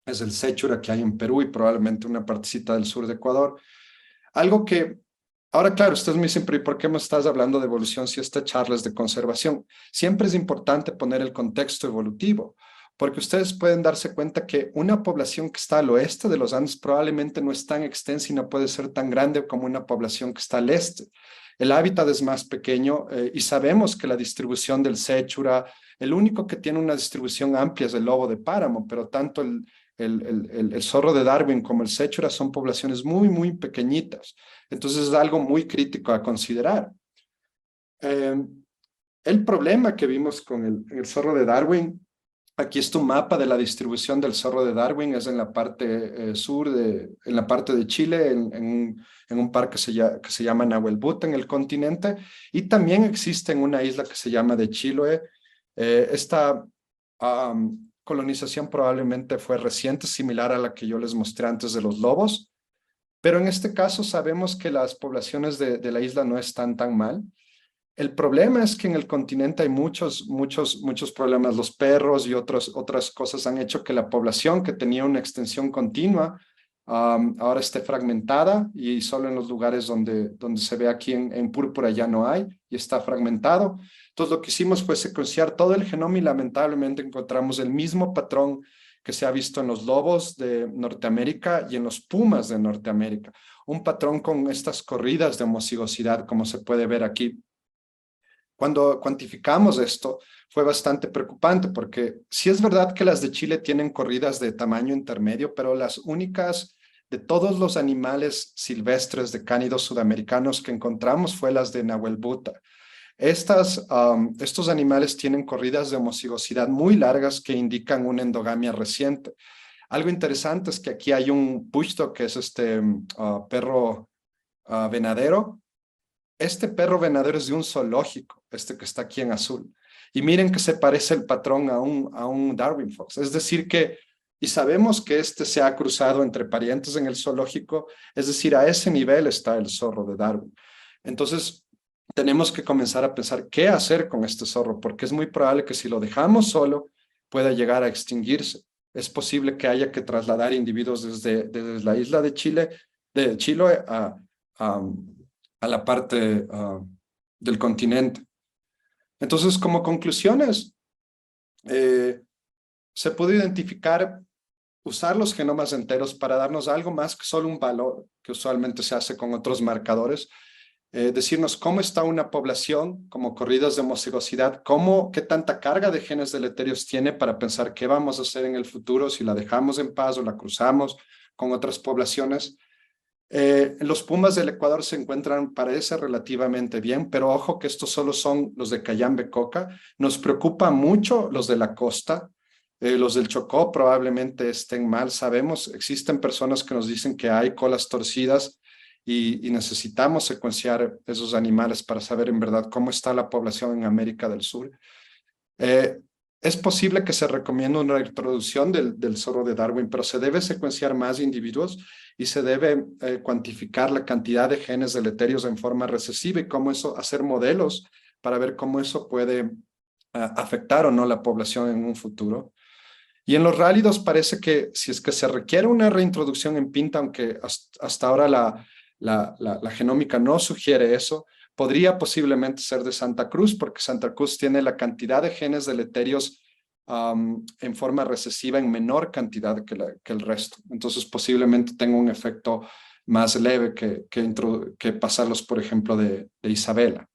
es el séchura que hay en Perú y probablemente una partecita del sur de Ecuador. Algo que, ahora claro, ustedes me dicen, pero ¿y por qué me estás hablando de evolución si esta charla es de conservación? Siempre es importante poner el contexto evolutivo, porque ustedes pueden darse cuenta que una población que está al oeste de los Andes probablemente no es tan extensa y no puede ser tan grande como una población que está al este. El hábitat es más pequeño y sabemos que la distribución del séchura, el único que tiene una distribución amplia es el lobo de páramo, pero tanto el zorro de Darwin como el séchura son poblaciones muy, muy pequeñitas. Entonces es algo muy crítico a considerar. El problema que vimos con el zorro de Darwin, aquí está un mapa de la distribución del zorro de Darwin, es en la parte sur, en la parte de Chile, en un parque que se llama Nahuel Buta en el continente, y también existe en una isla que se llama de Chiloé. Esta colonización probablemente fue reciente, similar a la que yo les mostré antes de los lobos, pero en este caso sabemos que las poblaciones de la isla no están tan mal. El problema es que en el continente hay muchos problemas. Los perros y otras cosas han hecho que la población que tenía una extensión continua ahora esté fragmentada y solo en los lugares donde se ve aquí en púrpura ya no hay y está fragmentado. Entonces lo que hicimos fue secuenciar todo el genoma y lamentablemente encontramos el mismo patrón que se ha visto en los lobos de Norteamérica y en los pumas de Norteamérica. Un patrón con estas corridas de homocigosidad, como se puede ver aquí. Cuando cuantificamos esto, fue bastante preocupante porque sí es verdad que las de Chile tienen corridas de tamaño intermedio, pero las únicas de todos los animales silvestres de cánidos sudamericanos que encontramos fue las de Nahuel Buta. Estos animales tienen corridas de homocigosidad muy largas que indican una endogamia reciente. Algo interesante es que aquí hay un pushto, que es este perro venadero. Este perro venadero es de un zoológico, este que está aquí en azul. Y miren que se parece el patrón a un Darwin Fox. Es decir que, y sabemos que este se ha cruzado entre parientes en el zoológico, es decir, a ese nivel está el zorro de Darwin. Entonces, tenemos que comenzar a pensar qué hacer con este zorro, porque es muy probable que si lo dejamos solo, pueda llegar a extinguirse. Es posible que haya que trasladar individuos desde la isla de Chiloé a la parte del continente. Entonces, como conclusiones, se puede identificar, usar los genomas enteros para darnos algo más que solo un valor, que usualmente se hace con otros marcadores, decirnos cómo está una población, como corridas de homocigosidad, qué tanta carga de genes deleterios tiene para pensar qué vamos a hacer en el futuro, si la dejamos en paz o la cruzamos con otras poblaciones. Los pumas del Ecuador se encuentran, parece, relativamente bien, pero ojo que estos solo son los de Cayambe Coca. Nos preocupa mucho los de la costa. Los del Chocó probablemente estén mal. Sabemos, existen personas que nos dicen que hay colas torcidas y necesitamos secuenciar esos animales para saber en verdad cómo está la población en América del Sur. Es posible que se recomiende una introducción del zorro de Darwin, pero se debe secuenciar más individuos y se debe cuantificar la cantidad de genes deleterios en forma recesiva y cómo eso, hacer modelos para ver cómo eso puede afectar o no la población en un futuro. Y en los rálidos parece que si es que se requiere una reintroducción en pinta, aunque hasta ahora la genómica no sugiere eso, podría posiblemente ser de Santa Cruz, porque Santa Cruz tiene la cantidad de genes deleterios en forma recesiva en menor cantidad que el resto. Entonces posiblemente tenga un efecto más leve que pasarlos, por ejemplo, de Isabela.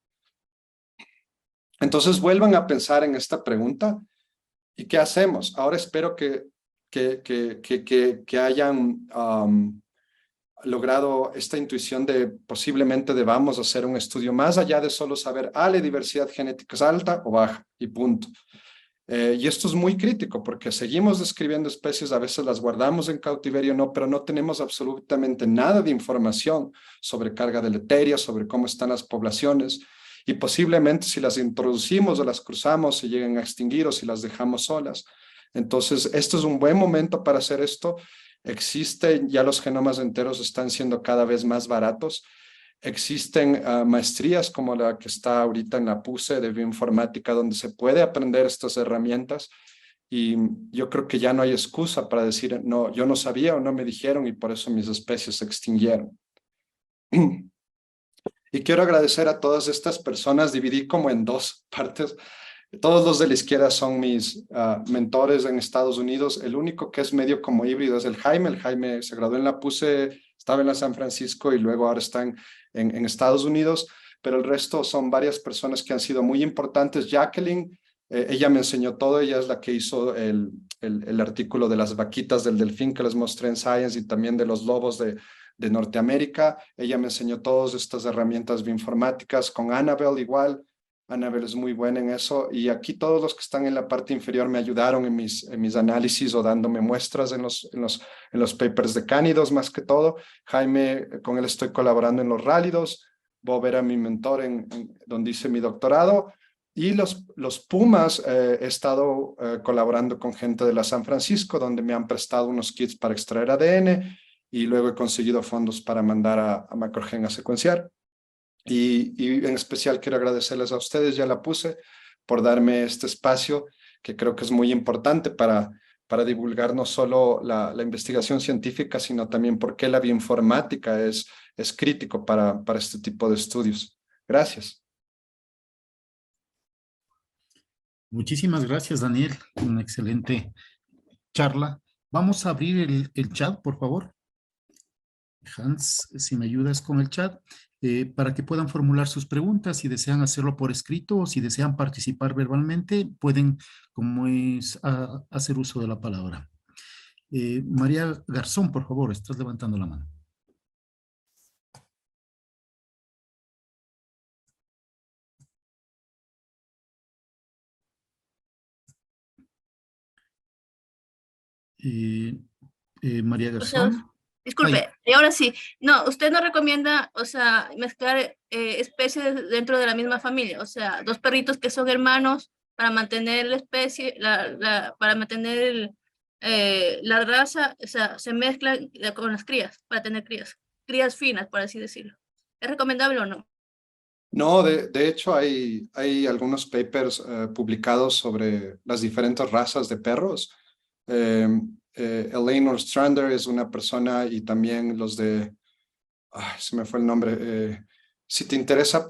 Entonces vuelvan a pensar en esta pregunta. ¿Y qué hacemos? Ahora espero que hayan logrado esta intuición de posiblemente debamos hacer un estudio más allá de solo saber, la diversidad genética es alta o baja y punto. Y esto es muy crítico porque seguimos describiendo especies, a veces las guardamos en cautiverio, pero no tenemos absolutamente nada de información sobre carga deleteria, sobre cómo están las poblaciones. Y posiblemente si las introducimos o las cruzamos se lleguen a extinguir o si las dejamos solas. Entonces, esto es un buen momento para hacer esto. Existen, ya los genomas enteros están siendo cada vez más baratos. Existen maestrías como la que está ahorita en la PUSE de bioinformática, donde se puede aprender estas herramientas. Y yo creo que ya no hay excusa para decir, no, yo no sabía o no me dijeron y por eso mis especies se extinguieron. Y quiero agradecer a todas estas personas, dividí como en dos partes. Todos los de la izquierda son mis mentores en Estados Unidos. El único que es medio como híbrido es el Jaime. El Jaime se graduó en la PUSE, estaba en la San Francisco y luego ahora está en Estados Unidos. Pero el resto son varias personas que han sido muy importantes. Jacqueline, ella me enseñó todo. Ella es la que hizo el artículo de las vaquitas del delfín que les mostré en Science y también de los lobos de Norteamérica. Ella me enseñó todas estas herramientas bioinformáticas. Con Annabel igual. Annabel es muy buena en eso y aquí todos los que están en la parte inferior me ayudaron en mis análisis o dándome muestras en los papers de cánidos más que todo. Jaime, con él estoy colaborando en los rálidos. Bob era mi mentor donde hice mi doctorado. Y los Pumas, he estado colaborando con gente de la San Francisco, donde me han prestado unos kits para extraer ADN y luego he conseguido fondos para mandar a Macrogen a secuenciar. Y en especial quiero agradecerles a ustedes, ya la puse, por darme este espacio que creo que es muy importante para divulgar no solo la investigación científica, sino también por qué la bioinformática es crítico para este tipo de estudios. Gracias. Muchísimas gracias, Daniel. Una excelente charla. Vamos a abrir el chat, por favor. Hans, si me ayudas con el chat, para que puedan formular sus preguntas, si desean hacerlo por escrito o si desean participar verbalmente, pueden, como es, hacer uso de la palabra. María Garzón, por favor, estás levantando la mano. María O sea, Garzón. disculpe, y ahora sí, no, usted no recomienda, o sea, mezclar especies dentro de la misma familia, o sea, dos perritos que son hermanos para mantener la especie, para mantener la raza, o sea, se mezclan con las crías, para tener crías finas, por así decirlo. ¿Es recomendable o no? No, de hecho hay algunos papers publicados sobre las diferentes razas de perros. Eh, Elaine Ostrander es una persona y también los de, se me fue el nombre. Si te interesa,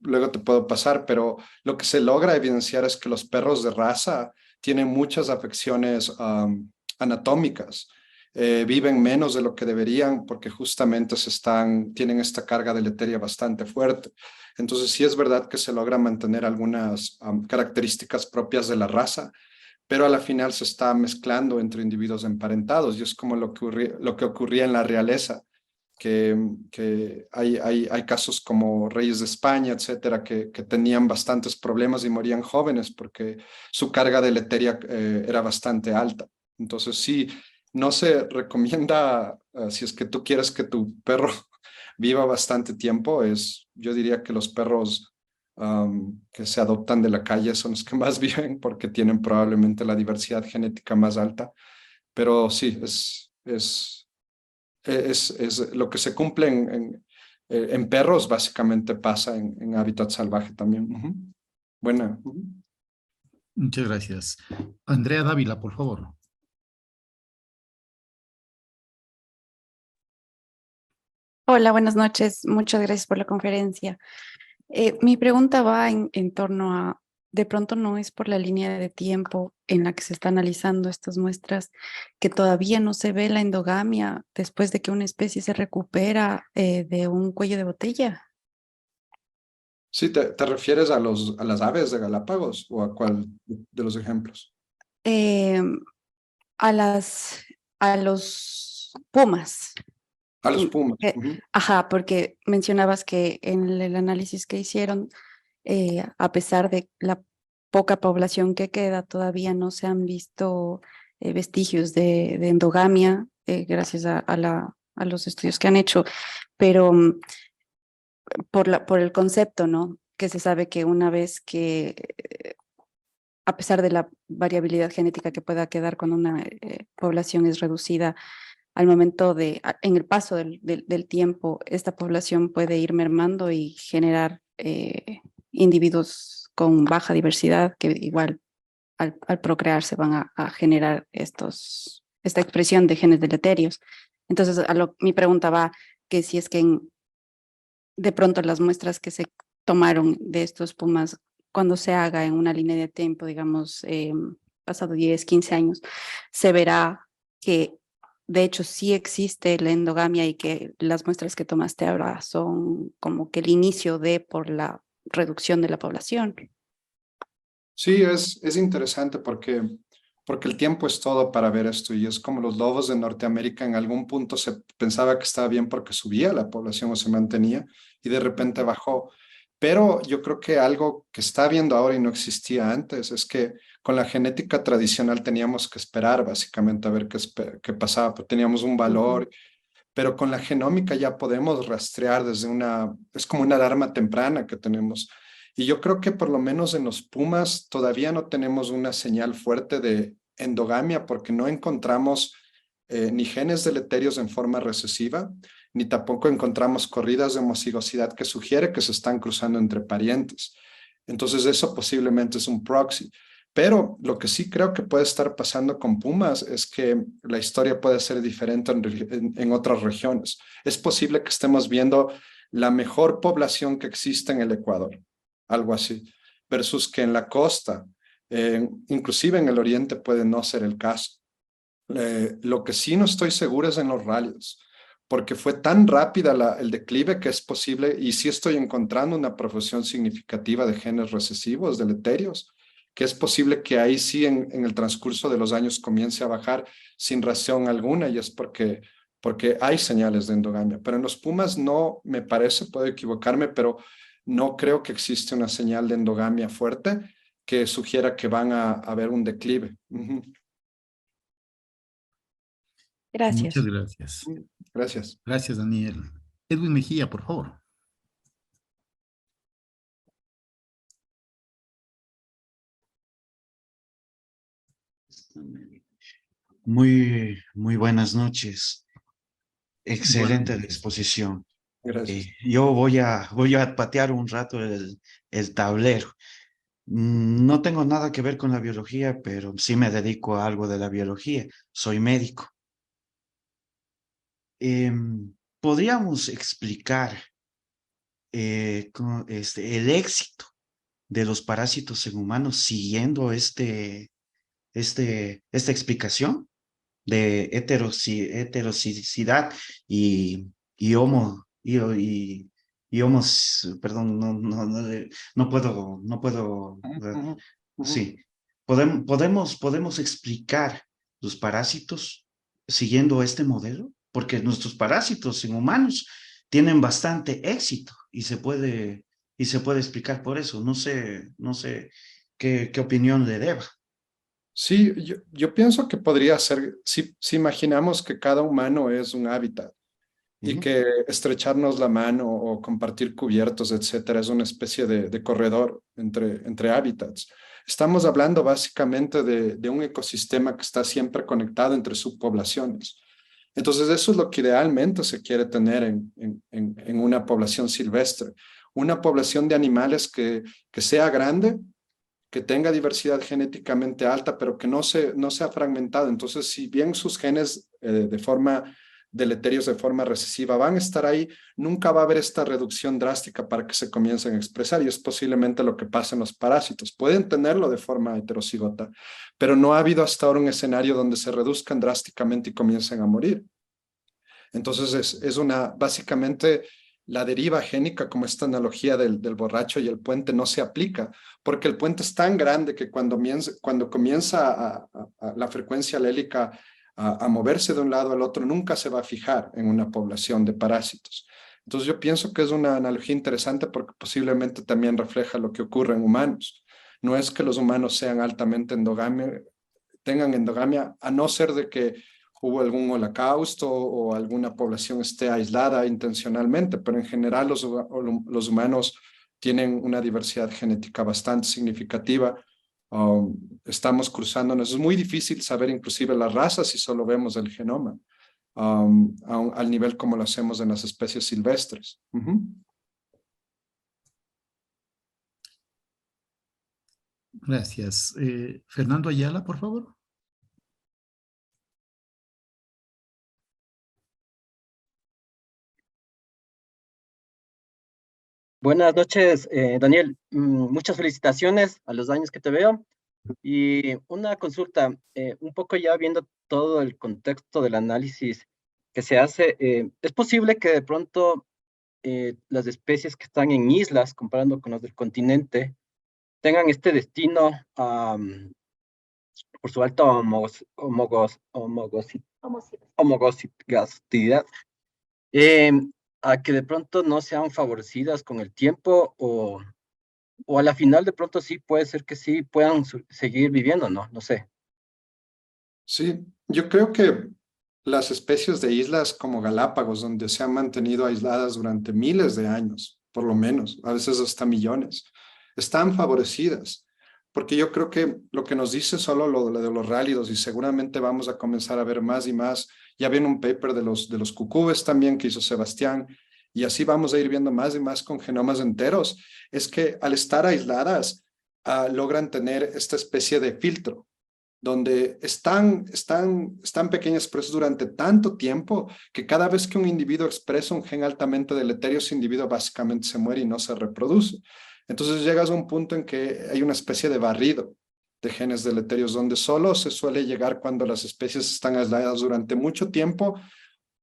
luego te puedo pasar, pero lo que se logra evidenciar es que los perros de raza tienen muchas afecciones anatómicas. Viven menos de lo que deberían porque justamente tienen esta carga deleteria bastante fuerte. Entonces sí es verdad que se logra mantener algunas características propias de la raza, pero a la final se está mezclando entre individuos emparentados y es como lo que ocurría en la realeza, que hay casos como reyes de España, etcétera, que tenían bastantes problemas y morían jóvenes porque su carga deleteria era bastante alta. Entonces sí, no se recomienda, si es que tú quieres que tu perro viva bastante tiempo, yo diría que los perros que se adoptan de la calle son los que más viven porque tienen probablemente la diversidad genética más alta. Pero sí, es lo que se cumple en perros, básicamente pasa en hábitat salvaje también. Buena. Muchas gracias. Andrea Dávila, por favor. Hola, buenas noches. Muchas gracias por la conferencia. Mi pregunta va en torno a, de pronto no es por la línea de tiempo en la que se está analizando estas muestras, que todavía no se ve la endogamia después de que una especie se recupera de un cuello de botella. Sí, ¿te refieres a las aves de Galápagos o a cuál de los ejemplos? Eh, a los pumas. A los pumas. Ajá, porque mencionabas que en el análisis que hicieron, a pesar de la poca población que queda, todavía no se han visto vestigios de endogamia, gracias a los estudios que han hecho, pero por el concepto, ¿no? Que se sabe que una vez que a pesar de la variabilidad genética que pueda quedar cuando una población es reducida, al momento en el paso del tiempo, esta población puede ir mermando y generar individuos con baja diversidad que igual al procrearse van a generar esta expresión de genes deleterios. Entonces, mi pregunta va que si es que de pronto las muestras que se tomaron de estos pumas, cuando se haga en una línea de tiempo, digamos, pasado 10, 15 años, se verá que de hecho sí existe la endogamia y que las muestras que tomaste ahora son como que el inicio por la reducción de la población. Sí, es interesante porque el tiempo es todo para ver esto y es como los lobos de Norteamérica. En algún punto se pensaba que estaba bien porque subía la población o se mantenía y de repente bajó. Pero yo creo que algo que está viendo ahora y no existía antes es que con la genética tradicional teníamos que esperar básicamente a ver qué pasaba, pues teníamos un valor, pero con la genómica ya podemos rastrear es como una alarma temprana que tenemos. Y yo creo que por lo menos en los pumas todavía no tenemos una señal fuerte de endogamia porque no encontramos ni genes deleterios en forma recesiva, ni tampoco encontramos corridas de homocigosidad que sugiere que se están cruzando entre parientes. Entonces eso posiblemente es un proxy. Pero lo que sí creo que puede estar pasando con pumas es que la historia puede ser diferente en otras regiones. Es posible que estemos viendo la mejor población que existe en el Ecuador, algo así, versus que en la costa, inclusive en el oriente puede no ser el caso. Lo que sí no estoy seguro es en los rallies, porque fue tan rápida el declive que es posible, y sí estoy encontrando una proporción significativa de genes recesivos, deleterios, que es posible que ahí sí en el transcurso de los años comience a bajar sin razón alguna, y es porque hay señales de endogamia. Pero en los pumas no me parece, puedo equivocarme, pero no creo que existe una señal de endogamia fuerte que sugiera que van a haber un declive. Muchas Gracias. gracias. Gracias. Gracias, Daniel. Edwin Mejía, por favor. Muy buenas noches. Excelente la Igualmente. exposición. Gracias. Yo voy a patear un rato el tablero. No tengo nada que ver con la biología, pero sí me dedico a algo de la biología. Soy médico. ¿Podríamos explicar el éxito de los parásitos en humanos siguiendo esta explicación de heterocidad y homo, y homos, perdón, no puedo, Ujú, ujú. sí, podemos explicar los parásitos siguiendo este modelo, porque nuestros parásitos en humanos tienen bastante éxito y se puede explicar por eso. No sé qué opinión le deba. Sí, yo pienso que podría ser, si imaginamos que cada humano es un hábitat y Ujú. que estrecharnos la mano o compartir cubiertos, etcétera, es una especie de corredor entre hábitats. Estamos hablando básicamente de un ecosistema que está siempre conectado entre subpoblaciones. Entonces, eso es lo que idealmente se quiere tener en una población silvestre. Una población de animales que sea grande, que tenga diversidad genéticamente alta, pero que no sea fragmentado. Entonces, si bien sus genes de forma deleterios de forma recesiva van a estar ahí, nunca va a haber esta reducción drástica para que se comiencen a expresar, y es posiblemente lo que pasa en los parásitos. Pueden tenerlo de forma heterocigota, pero no ha habido hasta ahora un escenario donde se reduzcan drásticamente y comiencen a morir. Entonces básicamente la deriva génica, como esta analogía del borracho y el puente, no se aplica, porque el puente es tan grande que cuando comienza la frecuencia alélica a moverse de un lado al otro, nunca se va a fijar en una población de parásitos. Entonces yo pienso que es una analogía interesante porque posiblemente también refleja lo que ocurre en humanos. No es que los humanos sean altamente tengan endogamia, a no ser de que hubo algún holocausto o alguna población esté aislada intencionalmente, pero en general los humanos tienen una diversidad genética bastante significativa estamos cruzándonos. Es muy difícil saber inclusive las razas si solo vemos el genoma, al nivel como lo hacemos en las especies silvestres. Gracias. Fernando Ayala, por favor. Buenas noches, Daniel. Muchas felicitaciones a los años que te veo. Y una consulta, un poco ya viendo todo el contexto del análisis que se hace, ¿es posible que de pronto las especies que están en islas, comparando con las del continente, tengan este destino por su alta homogosidad, a que de pronto no sean favorecidas con el tiempo o a la final de pronto sí puede ser que sí puedan seguir viviendo, ¿no? No sé. Sí, yo creo que las especies de islas como Galápagos, donde se han mantenido aisladas durante miles de años, por lo menos, a veces hasta millones, están favorecidas. Porque yo creo que lo que nos dice solo lo de los rálidos, y seguramente vamos a comenzar a ver más y más. Ya viene un paper de los cucúes también que hizo Sebastián, y así vamos a ir viendo más y más con genomas enteros. Es que al estar aisladas, logran tener esta especie de filtro, donde están pequeñas, pero es durante tanto tiempo que cada vez que un individuo expresa un gen altamente deleterio, ese individuo básicamente se muere y no se reproduce. Entonces llegas a un punto en que hay una especie de barrido de genes deleterios, donde solo se suele llegar cuando las especies están aisladas durante mucho tiempo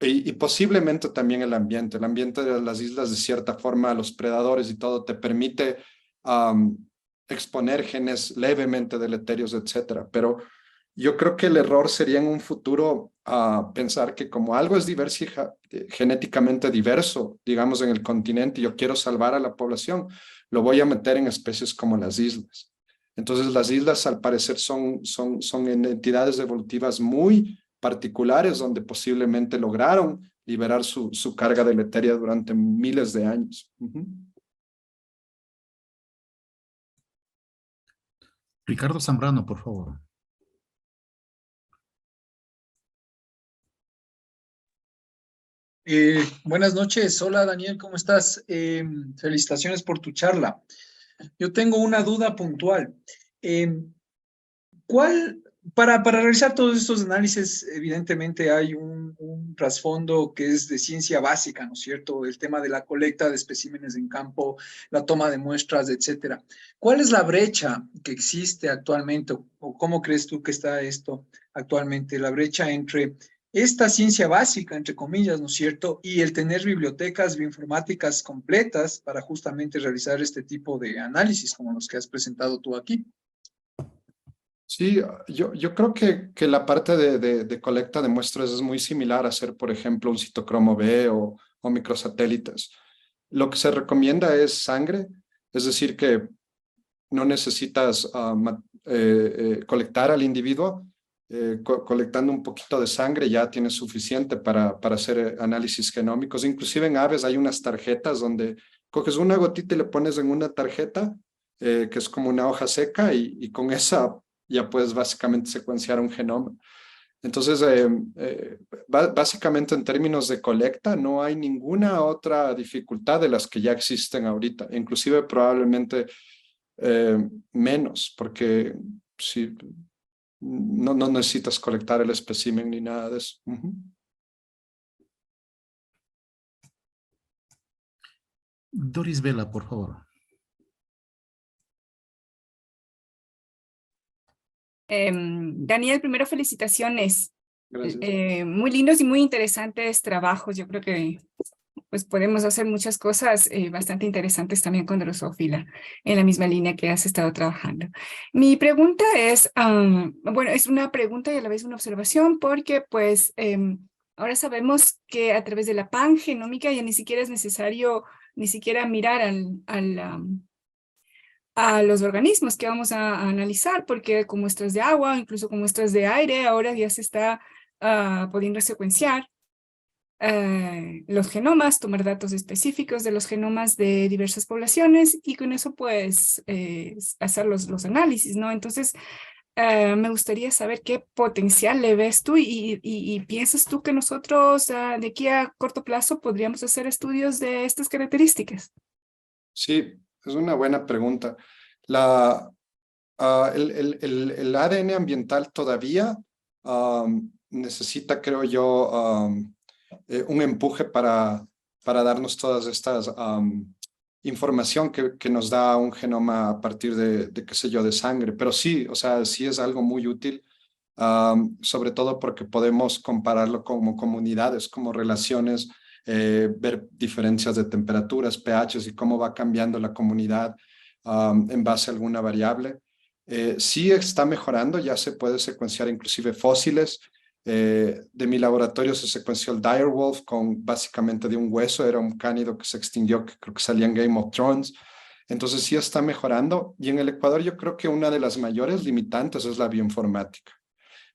y posiblemente también el ambiente. El ambiente de las islas, de cierta forma, a los predadores y todo, te permite exponer genes levemente deleterios, etcétera. Pero yo creo que el error sería en un futuro pensar que como algo es genéticamente diverso, digamos en el continente, y yo quiero salvar a la población, lo voy a meter en especies como las islas. Entonces las islas al parecer son entidades evolutivas muy particulares donde posiblemente lograron liberar su carga deleteria durante miles de años. Ricardo Zambrano, por favor. Buenas noches. Hola Daniel, ¿cómo estás? Felicitaciones por tu charla. Yo tengo una duda puntual. Para realizar todos estos análisis, evidentemente hay un trasfondo que es de ciencia básica, ¿no es cierto? El tema de la colecta de especímenes en campo, la toma de muestras, etcétera. ¿Cuál es la brecha que existe actualmente o cómo crees tú que está esto actualmente? La brecha entre esta ciencia básica, entre comillas, ¿no es cierto? Y el tener bibliotecas bioinformáticas completas para justamente realizar este tipo de análisis como los que has presentado tú aquí. Sí, yo creo que la parte de colecta de muestras es muy similar a hacer, por ejemplo, un citocromo B o microsatélites. Lo que se recomienda es sangre, es decir, que no necesitas colectar al individuo. Colectando un poquito de sangre ya tienes suficiente para hacer análisis genómicos. Inclusive en aves hay unas tarjetas donde coges una gotita y le pones en una tarjeta, que es como una hoja seca, y con esa ya puedes básicamente secuenciar un genoma. Entonces, básicamente en términos de colecta no hay ninguna otra dificultad de las que ya existen ahorita, inclusive probablemente menos, porque si no necesitas colectar el espécimen ni nada de eso. Doris Vela, por favor. Daniel, primero felicitaciones. Gracias. Muy lindos y muy interesantes trabajos. Yo creo que pues podemos hacer muchas cosas bastante interesantes también con Drosophila, en la misma línea que has estado trabajando. Mi pregunta es, bueno, es una pregunta y a la vez una observación, porque pues ahora sabemos que a través de la pangenómica ya ni siquiera es necesario ni siquiera mirar a los organismos que vamos a analizar, porque con muestras de agua, incluso con muestras de aire, ahora ya se está pudiendo secuenciar los genomas, tomar datos específicos de los genomas de diversas poblaciones y con eso pues hacer los análisis, ¿no? Entonces, me gustaría saber qué potencial le ves tú y piensas tú que nosotros de aquí a corto plazo podríamos hacer estudios de estas características. Sí, es una buena pregunta. El ADN ambiental todavía necesita, creo yo, un empuje para darnos todas estas información que nos da un genoma a partir de, qué sé yo, de sangre. Pero sí, o sea, sí es algo muy útil, sobre todo porque podemos compararlo como comunidades, como relaciones, ver diferencias de temperaturas, pHs y cómo va cambiando la comunidad en base a alguna variable. Sí está mejorando, ya se puede secuenciar inclusive fósiles. De mi laboratorio se secuenció el direwolf con básicamente de un hueso, era un cánido que se extinguió, que creo que salía en Game of Thrones. Entonces sí está mejorando. Y en el Ecuador yo creo que una de las mayores limitantes es la bioinformática.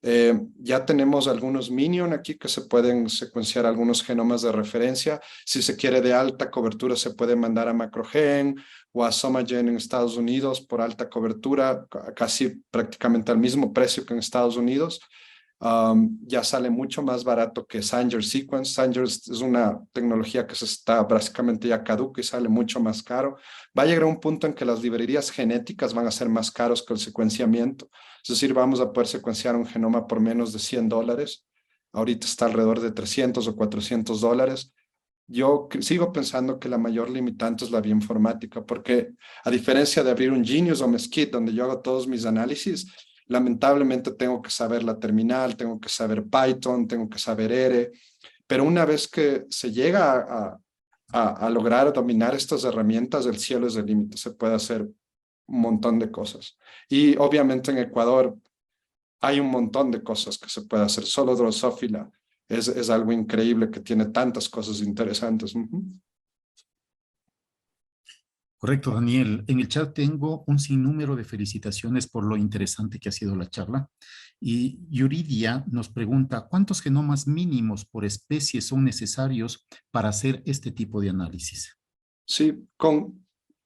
Ya tenemos algunos Minion aquí que se pueden secuenciar algunos genomas de referencia. Si se quiere de alta cobertura, se puede mandar a Macrogen o a Somagen en Estados Unidos por alta cobertura, casi prácticamente al mismo precio que en Estados Unidos. Ya sale mucho más barato que Sanger Sequence. Sanger es una tecnología que se está básicamente ya caduca y sale mucho más caro. Va a llegar a un punto en que las librerías genéticas van a ser más caros que el secuenciamiento. Es decir, vamos a poder secuenciar un genoma por menos de $100. Ahorita está alrededor de $300 o $400. Yo sigo pensando que la mayor limitante es la bioinformática, porque a diferencia de abrir un Genius o Mesquite, donde yo hago todos mis análisis, lamentablemente tengo que saber la terminal, tengo que saber Python, tengo que saber R, pero una vez que se llega a lograr dominar estas herramientas, el cielo es el límite, se puede hacer un montón de cosas. Y obviamente en Ecuador hay un montón de cosas que se puede hacer, solo Drosophila es algo increíble que tiene tantas cosas interesantes. Correcto, Daniel. En el chat tengo un sinnúmero de felicitaciones por lo interesante que ha sido la charla. Y Yuridia nos pregunta, ¿cuántos genomas mínimos por especie son necesarios para hacer este tipo de análisis? Sí,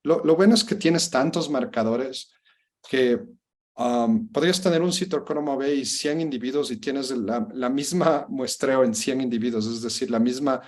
lo bueno es que tienes tantos marcadores que podrías tener un citocromo B y 100 individuos y tienes la misma muestreo en 100 individuos, es decir, la misma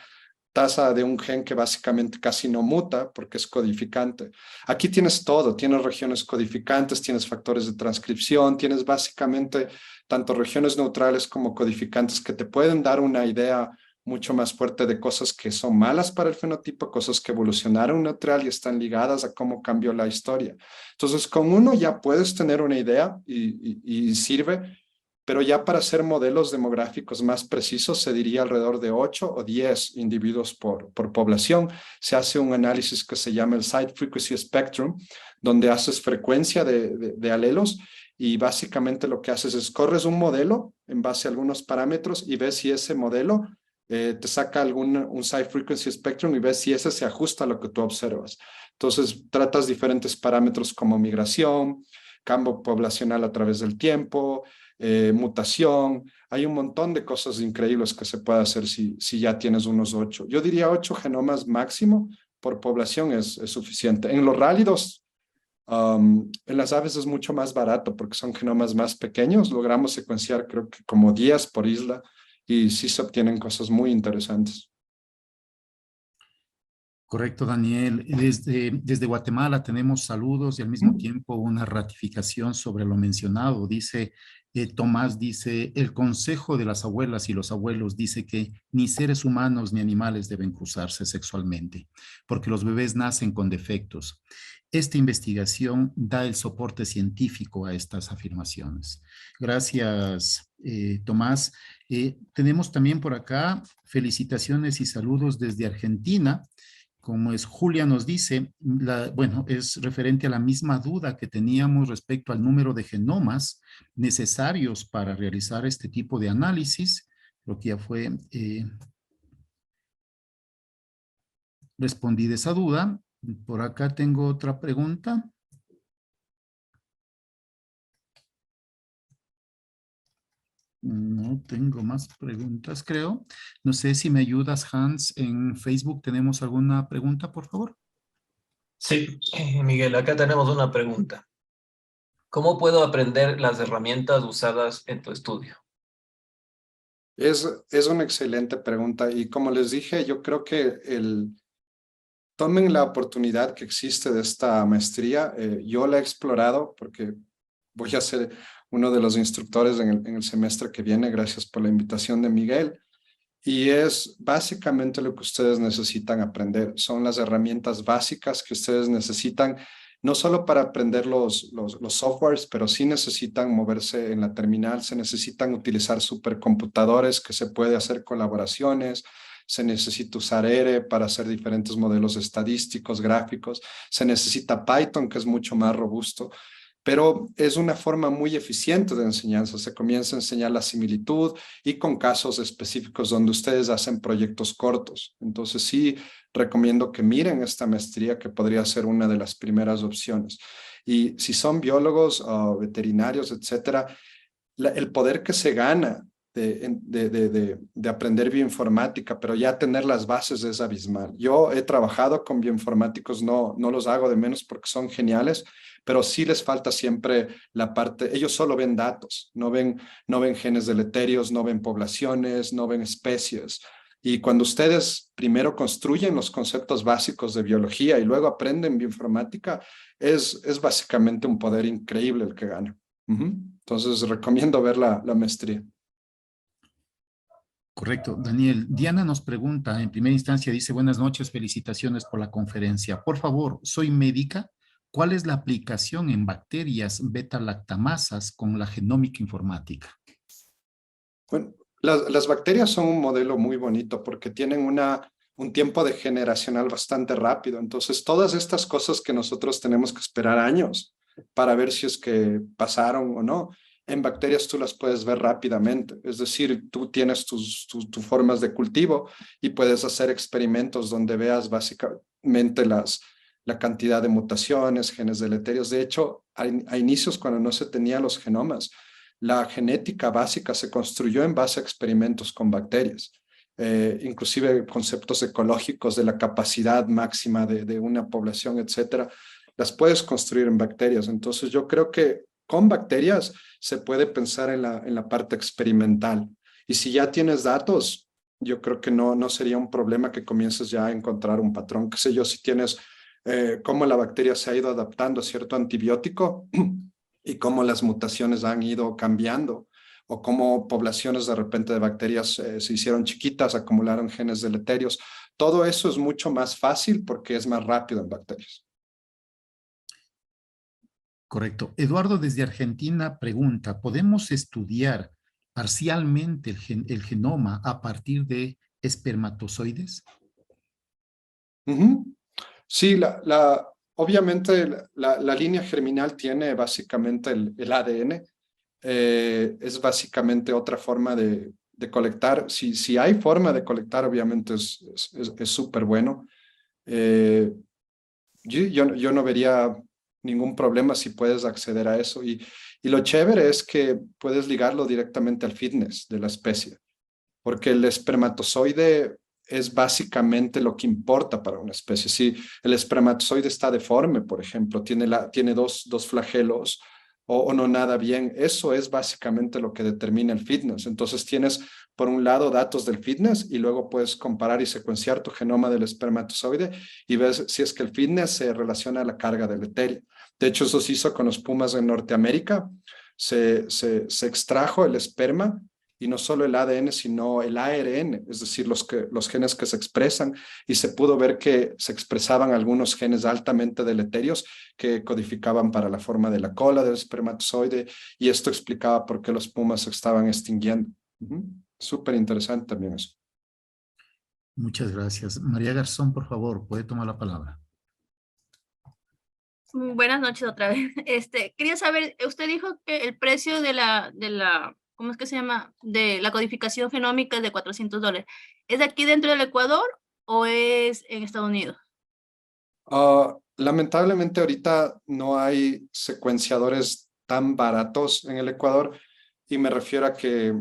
tasa de un gen que básicamente casi no muta porque es codificante. Aquí tienes todo, tienes regiones codificantes, tienes factores de transcripción, tienes básicamente tanto regiones neutrales como codificantes que te pueden dar una idea mucho más fuerte de cosas que son malas para el fenotipo, cosas que evolucionaron neutral y están ligadas a cómo cambió la historia. Entonces, con uno ya puedes tener una idea y sirve, pero ya para hacer modelos demográficos más precisos se diría alrededor de 8 o 10 individuos por población. Se hace un análisis que se llama el Site Frequency Spectrum, donde haces frecuencia de alelos y básicamente lo que haces es corres un modelo en base a algunos parámetros y ves si ese modelo te saca un Site Frequency Spectrum y ves si ese se ajusta a lo que tú observas. Entonces tratas diferentes parámetros como migración, cambio poblacional a través del tiempo, mutación. Hay un montón de cosas increíbles que se puede hacer si ya tienes unos 8. Yo diría 8 genomas máximo por población es suficiente. En los rálidos, en las aves es mucho más barato porque son genomas más pequeños. Logramos secuenciar creo que como 10 por isla y sí se obtienen cosas muy interesantes. Correcto, Daniel. Desde Guatemala tenemos saludos y al mismo tiempo una ratificación sobre lo mencionado. Dice, Tomás dice, el consejo de las abuelas y los abuelos dice que ni seres humanos ni animales deben cruzarse sexualmente, porque los bebés nacen con defectos. Esta investigación da el soporte científico a estas afirmaciones. Gracias, Tomás. Tenemos también por acá felicitaciones y saludos desde Argentina. Como es Julia nos dice, bueno, es referente a la misma duda que teníamos respecto al número de genomas necesarios para realizar este tipo de análisis, lo que ya fue respondida esa duda. Por acá tengo otra pregunta. No tengo más preguntas, creo. No sé si me ayudas, Hans, en Facebook. ¿Tenemos alguna pregunta, por favor? Sí, Miguel, acá tenemos una pregunta. ¿Cómo puedo aprender las herramientas usadas en tu estudio? Es una excelente pregunta y como les dije, yo creo que tomen la oportunidad que existe de esta maestría. Yo la he explorado porque voy a ser uno de los instructores en el semestre que viene, gracias por la invitación de Miguel. Y es básicamente lo que ustedes necesitan aprender. Son las herramientas básicas que ustedes necesitan, no solo para aprender los softwares, pero sí necesitan moverse en la terminal, se necesitan utilizar supercomputadores que se puede hacer colaboraciones, se necesita usar R para hacer diferentes modelos estadísticos, gráficos, se necesita Python, que es mucho más robusto. Pero es una forma muy eficiente de enseñanza. Se comienza a enseñar la similitud y con casos específicos donde ustedes hacen proyectos cortos. Entonces sí, recomiendo que miren esta maestría que podría ser una de las primeras opciones. Y si son biólogos o veterinarios, etcétera, el poder que se gana de aprender bioinformática, pero ya tener las bases es abismal. Yo he trabajado con bioinformáticos, no los hago de menos porque son geniales, pero sí les falta siempre la parte, ellos solo ven datos, no ven genes deleterios, no ven poblaciones, no ven especies. Y cuando ustedes primero construyen los conceptos básicos de biología y luego aprenden bioinformática, es básicamente un poder increíble el que gana. Entonces recomiendo ver la maestría. Correcto, Daniel. Diana nos pregunta, en primera instancia dice, buenas noches, felicitaciones por la conferencia. Por favor, soy médica. ¿Cuál es la aplicación en bacterias beta-lactamasas con la genómica informática? Bueno, las bacterias son un modelo muy bonito porque tienen un tiempo de generacional bastante rápido. Entonces, todas estas cosas que nosotros tenemos que esperar años para ver si es que pasaron o no, en bacterias tú las puedes ver rápidamente. Es decir, tú tienes tus formas de cultivo y puedes hacer experimentos donde veas básicamente la cantidad de mutaciones, genes deleterios. De hecho, a inicios, cuando no se tenían los genomas, la genética básica se construyó en base a experimentos con bacterias. Inclusive conceptos ecológicos de la capacidad máxima de una población, etcétera, las puedes construir en bacterias. Entonces yo creo que con bacterias se puede pensar en la parte experimental. Y si ya tienes datos, yo creo que no sería un problema que comiences ya a encontrar un patrón. Qué sé yo, si tienes cómo la bacteria se ha ido adaptando a cierto antibiótico y cómo las mutaciones han ido cambiando, o cómo poblaciones de repente de bacterias se hicieron chiquitas, acumularon genes deleterios. Todo eso es mucho más fácil porque es más rápido en bacterias. Correcto. Eduardo desde Argentina pregunta, ¿podemos estudiar parcialmente el genoma a partir de espermatozoides? Sí, obviamente la línea germinal tiene básicamente el ADN. Es básicamente otra forma de colectar. Si hay forma de colectar, obviamente es súper bueno. Yo no vería ningún problema si puedes acceder a eso. Y lo chévere es que puedes ligarlo directamente al fitness de la especie, porque el espermatozoide es básicamente lo que importa para una especie. Si el espermatozoide está deforme, por ejemplo, tiene dos flagelos o no nada bien, eso es básicamente lo que determina el fitness. Entonces tienes, por un lado, datos del fitness y luego puedes comparar y secuenciar tu genoma del espermatozoide y ves si es que el fitness se relaciona a la carga deleteria. De hecho, eso se hizo con los pumas en Norteamérica. Se extrajo el esperma y no solo el ADN, sino el ARN, es decir, los genes que se expresan, y se pudo ver que se expresaban algunos genes altamente deleterios que codificaban para la forma de la cola del espermatozoide, y esto explicaba por qué los pumas se estaban extinguiendo. Súper interesante también eso. Muchas gracias. María Garzón, por favor, puede tomar la palabra. Buenas noches otra vez. Quería saber, usted dijo que el precio de la ¿cómo es que se llama? De la codificación genómica es de $400. ¿Es de aquí dentro del Ecuador o es en Estados Unidos? Lamentablemente ahorita no hay secuenciadores tan baratos en el Ecuador y me refiero a que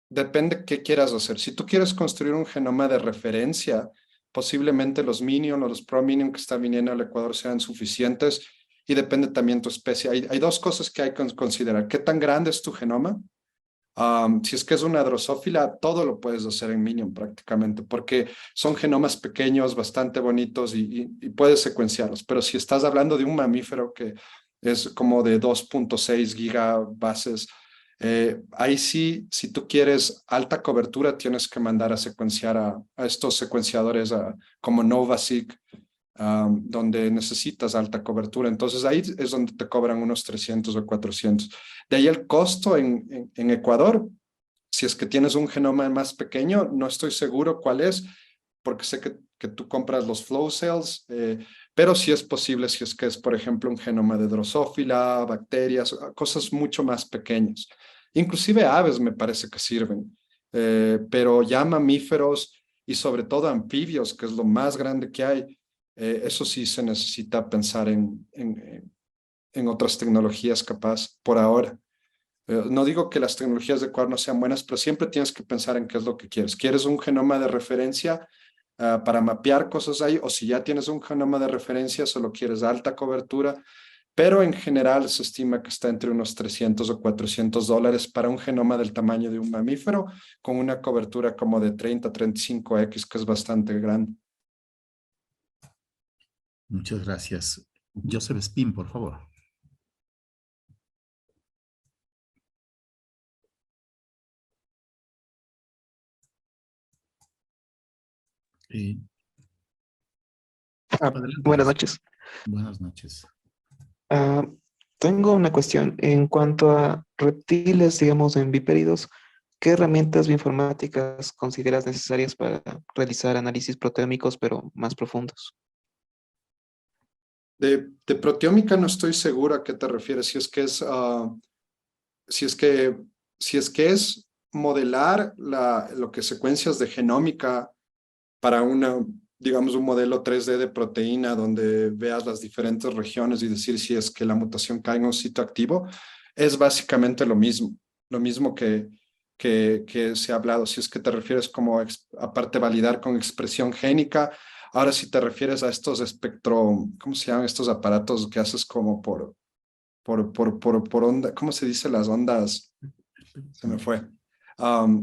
depende qué quieras hacer. Si tú quieres construir un genoma de referencia, posiblemente los Minion o los Pro-Minion que están viniendo al Ecuador sean suficientes y depende también tu especie. Hay dos cosas que hay que considerar. ¿Qué tan grande es tu genoma? Si es que es una drosófila, todo lo puedes hacer en Minion prácticamente, porque son genomas pequeños, bastante bonitos y puedes secuenciarlos. Pero si estás hablando de un mamífero que es como de 2.6 gigabases, ahí sí, si tú quieres alta cobertura, tienes que mandar a secuenciar a estos secuenciadores como NovaSeq, donde necesitas alta cobertura. Entonces ahí es donde te cobran unos 300 o 400. De ahí el costo en Ecuador, si es que tienes un genoma más pequeño, no estoy seguro cuál es, porque sé que tú compras los flow cells, pero sí es posible si es que es, por ejemplo, un genoma de drosófila, bacterias, cosas mucho más pequeñas. Inclusive aves me parece que sirven, pero ya mamíferos y sobre todo anfibios, que es lo más grande que hay, eso sí se necesita pensar en otras tecnologías capaz por ahora. No digo que las tecnologías de Ecuador no sean buenas, pero siempre tienes que pensar en qué es lo que quieres. ¿Quieres un genoma de referencia para mapear cosas ahí? O si ya tienes un genoma de referencia, solo quieres alta cobertura. Pero en general se estima que está entre unos 300 o 400 dólares para un genoma del tamaño de un mamífero, con una cobertura como de 30 a 35X, que es bastante grande. Muchas gracias. Joseph Spin, por favor. Adelante, Buenas Joseph. noches. Buenas noches. Tengo una cuestión. En cuanto a reptiles, digamos, en bipéridos, ¿qué herramientas bioinformáticas consideras necesarias para realizar análisis proteómicos, pero más profundos? De proteómica no estoy seguro a qué te refieres. Si es que es, si es que es modelar lo que secuencias de genómica para digamos, un modelo 3D de proteína donde veas las diferentes regiones y decir si es que la mutación cae en un sitio activo, es básicamente lo mismo que se ha hablado. Si es que te refieres como, aparte, validar con expresión génica. Ahora, si te refieres a estos ¿cómo se llaman estos aparatos que haces como por onda? ¿Cómo se dice las ondas? Se me fue.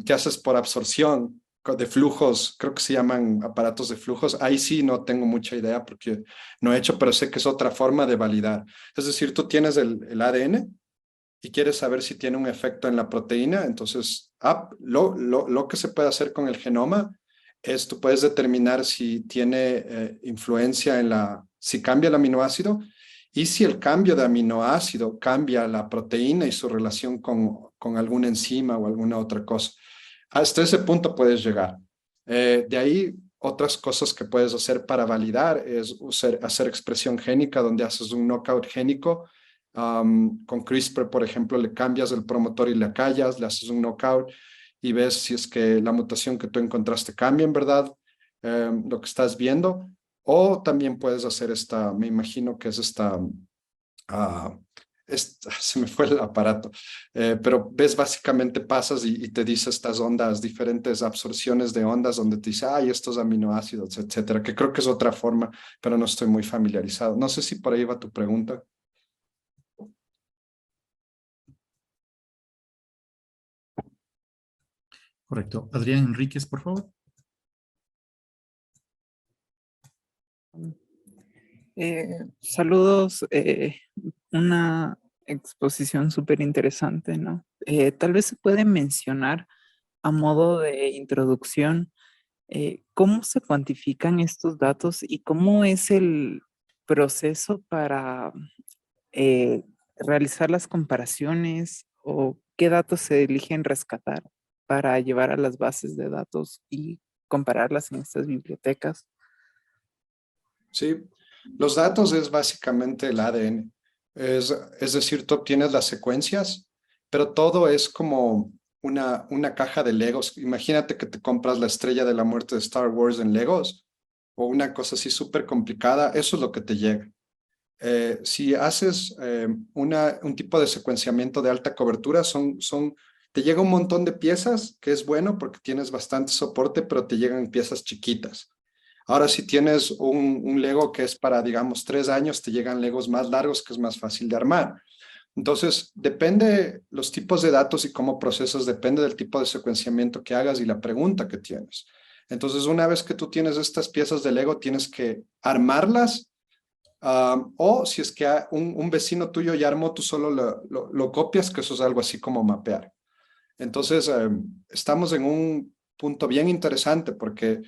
Que haces por absorción de flujos, creo que se llaman aparatos de flujos. Ahí sí no tengo mucha idea porque no he hecho, pero sé que es otra forma de validar. Es decir, tú tienes el ADN y quieres saber si tiene un efecto en la proteína. Entonces, lo que se puede hacer con el genoma es tú puedes determinar si tiene influencia si cambia el aminoácido y si el cambio de aminoácido cambia la proteína y su relación con alguna enzima o alguna otra cosa. Hasta ese punto puedes llegar. De ahí, otras cosas que puedes hacer para validar es hacer expresión génica, donde haces un knockout génico. Con CRISPR, por ejemplo, le cambias el promotor y le callas, le haces un knockout y ves si es que la mutación que tú encontraste cambia en verdad lo que estás viendo. O también puedes hacer me imagino que es se me fue el aparato, pero ves, básicamente pasas y te dice estas ondas, diferentes absorciones de ondas donde te dice, estos aminoácidos, etcétera, que creo que es otra forma, pero no estoy muy familiarizado. No sé si por ahí va tu pregunta. Correcto. Adrián Enríquez, por favor. Saludos, una exposición súper interesante, ¿no? Tal vez se puede mencionar a modo de introducción cómo se cuantifican estos datos y cómo es el proceso para realizar las comparaciones o qué datos se eligen rescatar para llevar a las bases de datos y compararlas en estas bibliotecas. Sí, los datos es básicamente el ADN. Es decir, tú obtienes las secuencias, pero todo es como una caja de Legos. Imagínate que te compras la estrella de la muerte de Star Wars en Legos o una cosa así súper complicada. Eso es lo que te llega. Si haces un tipo de secuenciamiento de alta cobertura, te llega un montón de piezas, que es bueno porque tienes bastante soporte, pero te llegan piezas chiquitas. Ahora, si tienes un Lego que es para, digamos, 3 años, te llegan Legos más largos, que es más fácil de armar. Entonces, depende los tipos de datos y cómo procesas, depende del tipo de secuenciamiento que hagas y la pregunta que tienes. Entonces, una vez que tú tienes estas piezas de Lego, tienes que armarlas, o si es que un vecino tuyo ya armó, tú solo lo copias, que eso es algo así como mapear. Entonces, estamos en un punto bien interesante porque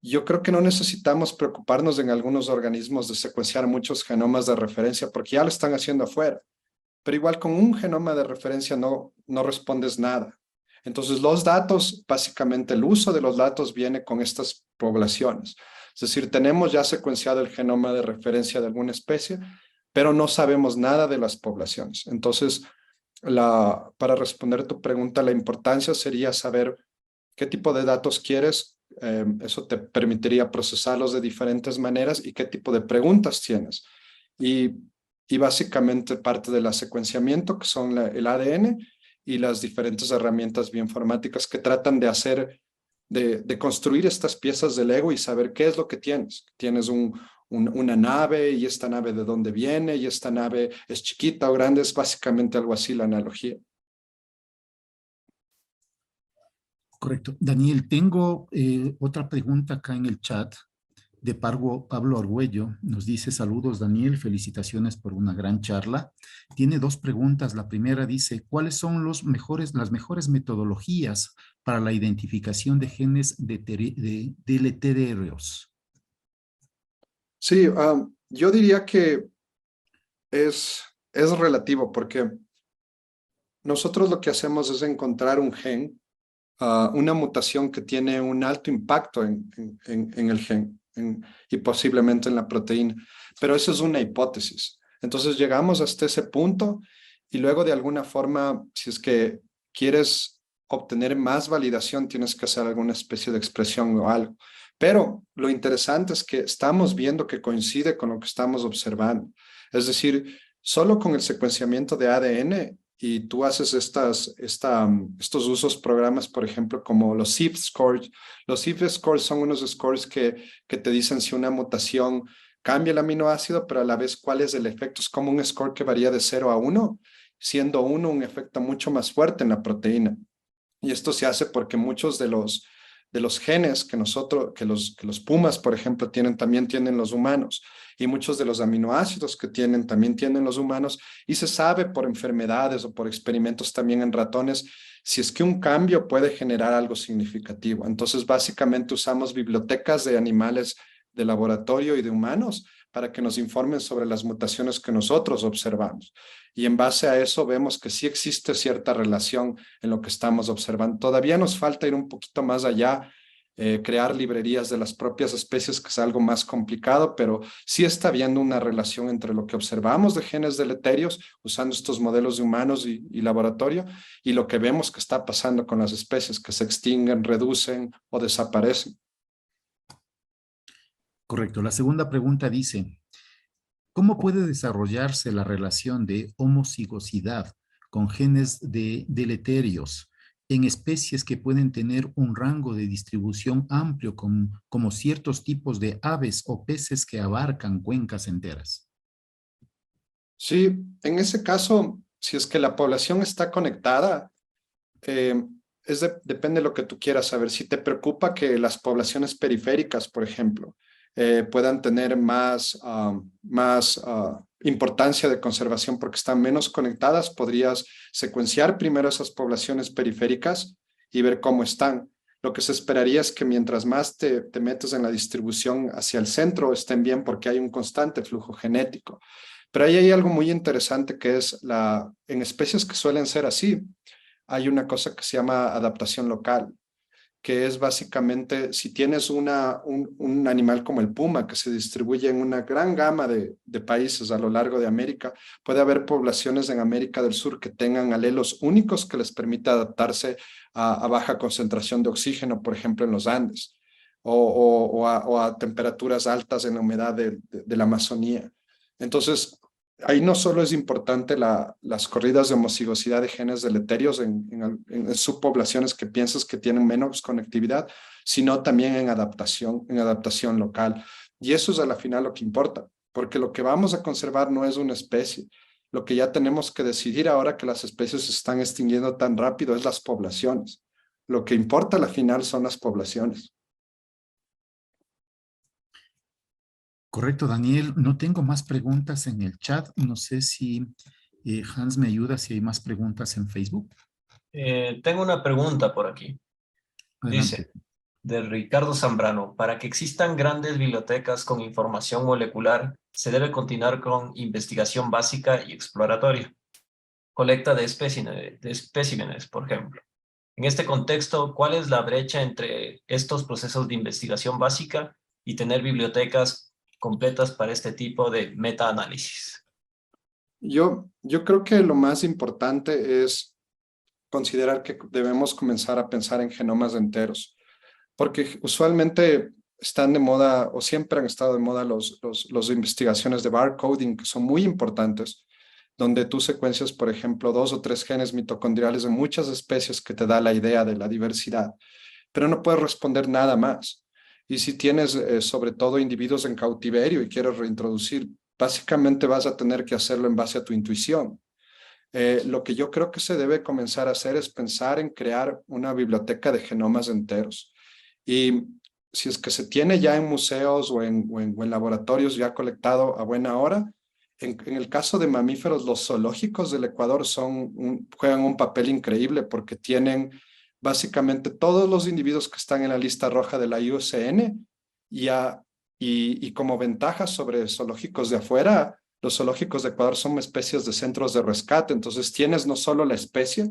yo creo que no necesitamos preocuparnos en algunos organismos de secuenciar muchos genomas de referencia porque ya lo están haciendo afuera. Pero igual con un genoma de referencia no respondes nada. Entonces los datos, básicamente el uso de los datos viene con estas poblaciones. Es decir, tenemos ya secuenciado el genoma de referencia de alguna especie, pero no sabemos nada de las poblaciones. Entonces, para responder tu pregunta, la importancia sería saber qué tipo de datos quieres. Eso te permitiría procesarlos de diferentes maneras y qué tipo de preguntas tienes. Y básicamente parte del secuenciamiento, que son el ADN y las diferentes herramientas bioinformáticas que tratan de construir estas piezas de Lego y saber qué es lo que tienes. Tienes una nave y esta nave de dónde viene y esta nave es chiquita o grande, es básicamente algo así la analogía. Correcto. Daniel, tengo otra pregunta acá en el chat de Pablo Argüello. Nos dice: saludos Daniel, felicitaciones por una gran charla. Tiene 2 preguntas. La primera dice: ¿cuáles son las mejores metodologías para la identificación de genes deletéreos? Sí, yo diría que es relativo porque nosotros lo que hacemos es encontrar un gen, una mutación que tiene un alto impacto en el gen y posiblemente en la proteína. Pero eso es una hipótesis. Entonces llegamos hasta ese punto y luego de alguna forma, si es que quieres obtener más validación, tienes que hacer alguna especie de expresión o algo. Pero lo interesante es que estamos viendo que coincide con lo que estamos observando. Es decir, solo con el secuenciamiento de ADN y tú haces estos usos programas, por ejemplo, como los SIF scores. Los SIF scores son unos scores que te dicen si una mutación cambia el aminoácido, pero a la vez cuál es el efecto. Es como un score que varía de 0 a 1, siendo 1 un efecto mucho más fuerte en la proteína. Y esto se hace porque muchos de los genes que los pumas, por ejemplo, también tienen los humanos, y muchos de los aminoácidos que también tienen los humanos, y se sabe por enfermedades o por experimentos también en ratones, si es que un cambio puede generar algo significativo. Entonces, básicamente usamos bibliotecas de animales de laboratorio y de humanos para que nos informen sobre las mutaciones que nosotros observamos. Y en base a eso vemos que sí existe cierta relación en lo que estamos observando. Todavía nos falta ir un poquito más allá, crear librerías de las propias especies, que es algo más complicado, pero sí está habiendo una relación entre lo que observamos de genes deleterios usando estos modelos de humanos y laboratorio y lo que vemos que está pasando con las especies que se extinguen, reducen o desaparecen. Correcto. La segunda pregunta dice: ¿cómo puede desarrollarse la relación de homocigosidad con genes deleterios en especies que pueden tener un rango de distribución amplio como ciertos tipos de aves o peces que abarcan cuencas enteras? Sí, en ese caso, si es que la población está conectada, depende de lo que tú quieras saber. Si te preocupa que las poblaciones periféricas, por ejemplo, puedan tener más importancia de conservación porque están menos conectadas, podrías secuenciar primero esas poblaciones periféricas y ver cómo están. Lo que se esperaría es que mientras más te metes en la distribución hacia el centro, estén bien porque hay un constante flujo genético. Pero ahí hay algo muy interesante que es en especies que suelen ser así, hay una cosa que se llama adaptación local, que es básicamente si tienes un animal como el puma que se distribuye en una gran gama de países a lo largo de América, puede haber poblaciones en América del Sur que tengan alelos únicos que les permita adaptarse a baja concentración de oxígeno, por ejemplo en los Andes, o a temperaturas altas en la humedad de la Amazonía. Entonces, ahí no solo es importante las corridas de homocigosidad de genes deleterios en subpoblaciones que piensas que tienen menos conectividad, sino también en adaptación local. Y eso es a la final lo que importa, porque lo que vamos a conservar no es una especie. Lo que ya tenemos que decidir ahora que las especies se están extinguiendo tan rápido es las poblaciones. Lo que importa a la final son las poblaciones. Correcto, Daniel. No tengo más preguntas en el chat. No sé si Hans me ayuda si hay más preguntas en Facebook. Tengo una pregunta por aquí. Adelante. Dice, de Ricardo Zambrano, para que existan grandes bibliotecas con información molecular, se debe continuar con investigación básica y exploratoria. Colecta de especímenes, por ejemplo. En este contexto, ¿cuál es la brecha entre estos procesos de investigación básica y tener bibliotecas completas para este tipo de metaanálisis? Yo creo que lo más importante es considerar que debemos comenzar a pensar en genomas enteros, porque usualmente están de moda o siempre han estado de moda las investigaciones de barcoding, que son muy importantes, donde tú secuencias, por ejemplo, 2 o 3 genes mitocondriales de muchas especies que te da la idea de la diversidad, pero no puedes responder nada más. Y si tienes sobre todo individuos en cautiverio y quieres reintroducir, básicamente vas a tener que hacerlo en base a tu intuición. Lo que yo creo que se debe comenzar a hacer es pensar en crear una biblioteca de genomas enteros. Y si es que se tiene ya en museos o en laboratorios ya colectado a buena hora, en el caso de mamíferos, los zoológicos del Ecuador juegan un papel increíble porque tienen básicamente todos los individuos que están en la lista roja de la IUCN y como ventaja sobre zoológicos de afuera, los zoológicos de Ecuador son especies de centros de rescate, entonces tienes no solo la especie,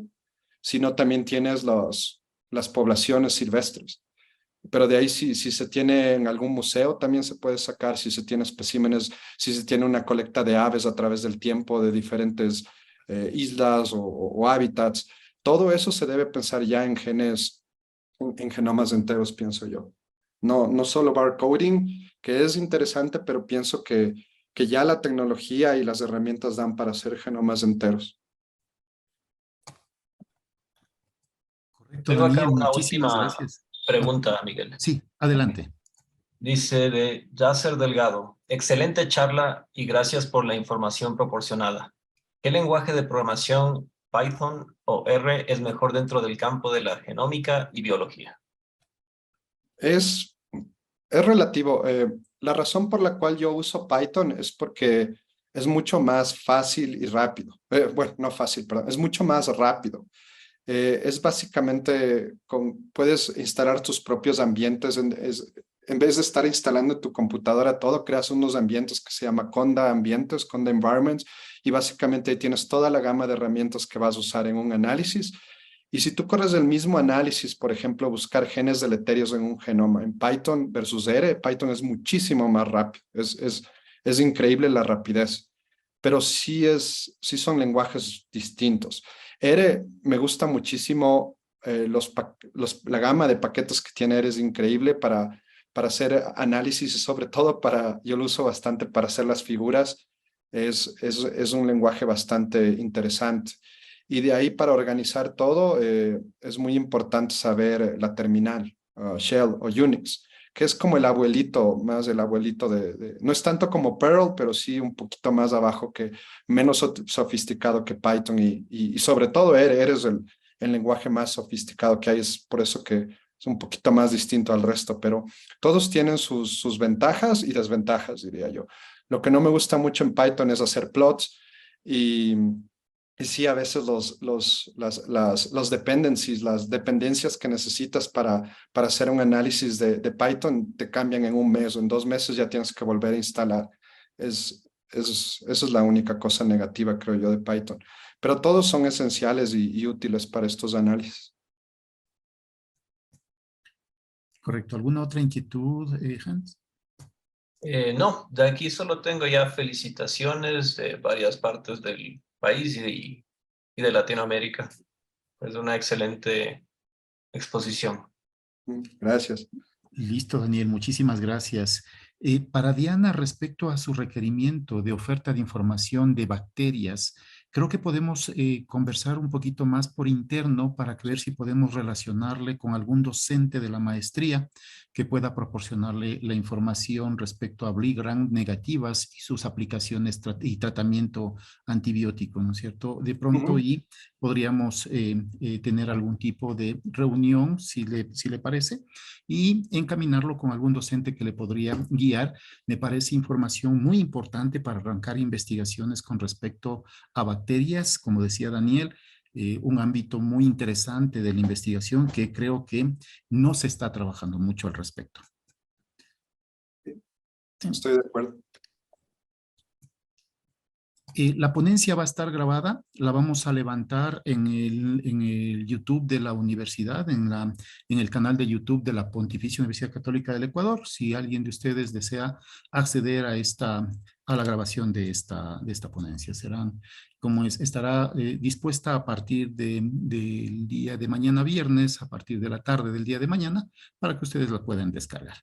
sino también tienes las poblaciones silvestres. Pero de ahí si se tiene en algún museo también se puede sacar, si se tiene especímenes, si se tiene una colecta de aves a través del tiempo de diferentes islas o hábitats. Todo eso se debe pensar ya en genomas enteros, pienso yo. No solo barcoding, que es interesante, pero pienso que ya la tecnología y las herramientas dan para hacer genomas enteros. Correcto, Tengo acá Daniel. una Muchísimas última gracias. pregunta, Miguel. Sí, adelante. Dice de Yasser Delgado, excelente charla y gracias por la información proporcionada. ¿Qué lenguaje de programación, Python o R, es mejor dentro del campo de la genómica y biología? Es relativo. La razón por la cual yo uso Python es porque es mucho más fácil y rápido. Bueno, no fácil, perdón. Es mucho más rápido. Es básicamente, puedes instalar tus propios ambientes. En vez de estar instalando en tu computadora todo, creas unos ambientes que se llama Conda Ambientes, Conda Environments, y básicamente ahí tienes toda la gama de herramientas que vas a usar en un análisis. Y si tú corres el mismo análisis, por ejemplo, buscar genes deleterios en un genoma, en Python versus R, Python es muchísimo más rápido. Es increíble la rapidez, pero sí son lenguajes distintos. R me gusta muchísimo, la gama de paquetes que tiene R es increíble para hacer análisis y sobre todo yo lo uso bastante para hacer las figuras. Es un lenguaje bastante interesante. Y de ahí para organizar todo es muy importante saber la terminal, Shell o Unix, que es como el abuelito, más el abuelito no es tanto como Perl, pero sí un poquito más abajo, menos sofisticado que Python y sobre todo R es el lenguaje más sofisticado que hay, es por eso que es un poquito más distinto al resto, pero todos tienen sus ventajas y desventajas, diría yo. Lo que no me gusta mucho en Python es hacer plots y sí, a veces los dependencies, las dependencias que necesitas para hacer un análisis de Python te cambian en un mes o en 2 meses ya tienes que volver a instalar. Esa es la única cosa negativa, creo yo, de Python. Pero todos son esenciales y útiles para estos análisis. Correcto. ¿Alguna otra inquietud, Hans? No, de aquí solo tengo ya felicitaciones de varias partes del país y de Latinoamérica. Es una excelente exposición. Gracias. Listo, Daniel. Muchísimas gracias. Para Diana, respecto a su requerimiento de oferta de información de bacterias, creo que podemos conversar un poquito más por interno para ver si podemos relacionarle con algún docente de la maestría que pueda proporcionarle la información respecto a Blee gram negativas y sus aplicaciones y tratamiento antibiótico, ¿no es cierto? De pronto y podríamos tener algún tipo de reunión, si le parece, y encaminarlo con algún docente que le podría guiar. Me parece información muy importante para arrancar investigaciones con respecto a bacterias, como decía Daniel, un ámbito muy interesante de la investigación que creo que no se está trabajando mucho al respecto. Estoy de acuerdo. La ponencia va a estar grabada, la vamos a levantar en el YouTube de la universidad, en el canal de YouTube de la Pontificia Universidad Católica del Ecuador. Si alguien de ustedes desea acceder a la grabación de esta ponencia, estará dispuesta a partir del día de mañana viernes, a partir de la tarde del día de mañana, para que ustedes la puedan descargar.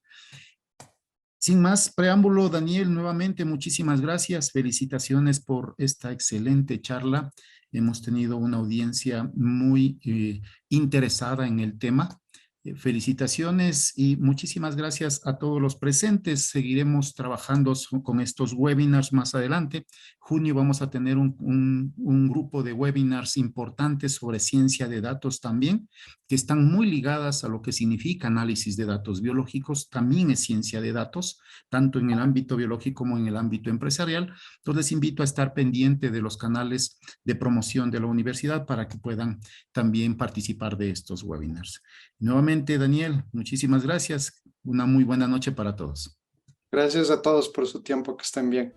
Sin más preámbulo, Daniel, nuevamente muchísimas gracias. Felicitaciones por esta excelente charla. Hemos tenido una audiencia muy interesada en el tema. Felicitaciones y muchísimas gracias a todos los presentes. Seguiremos trabajando con estos webinars más adelante. Junio vamos a tener un grupo de webinars importantes sobre ciencia de datos también, que están muy ligadas a lo que significa análisis de datos biológicos. También es ciencia de datos, tanto en el ámbito biológico como en el ámbito empresarial. Entonces les invito a estar pendiente de los canales de promoción de la universidad para que puedan también participar de estos webinars. Nuevamente, Daniel, muchísimas gracias. Una muy buena noche para todos. Gracias a todos por su tiempo. Que estén bien.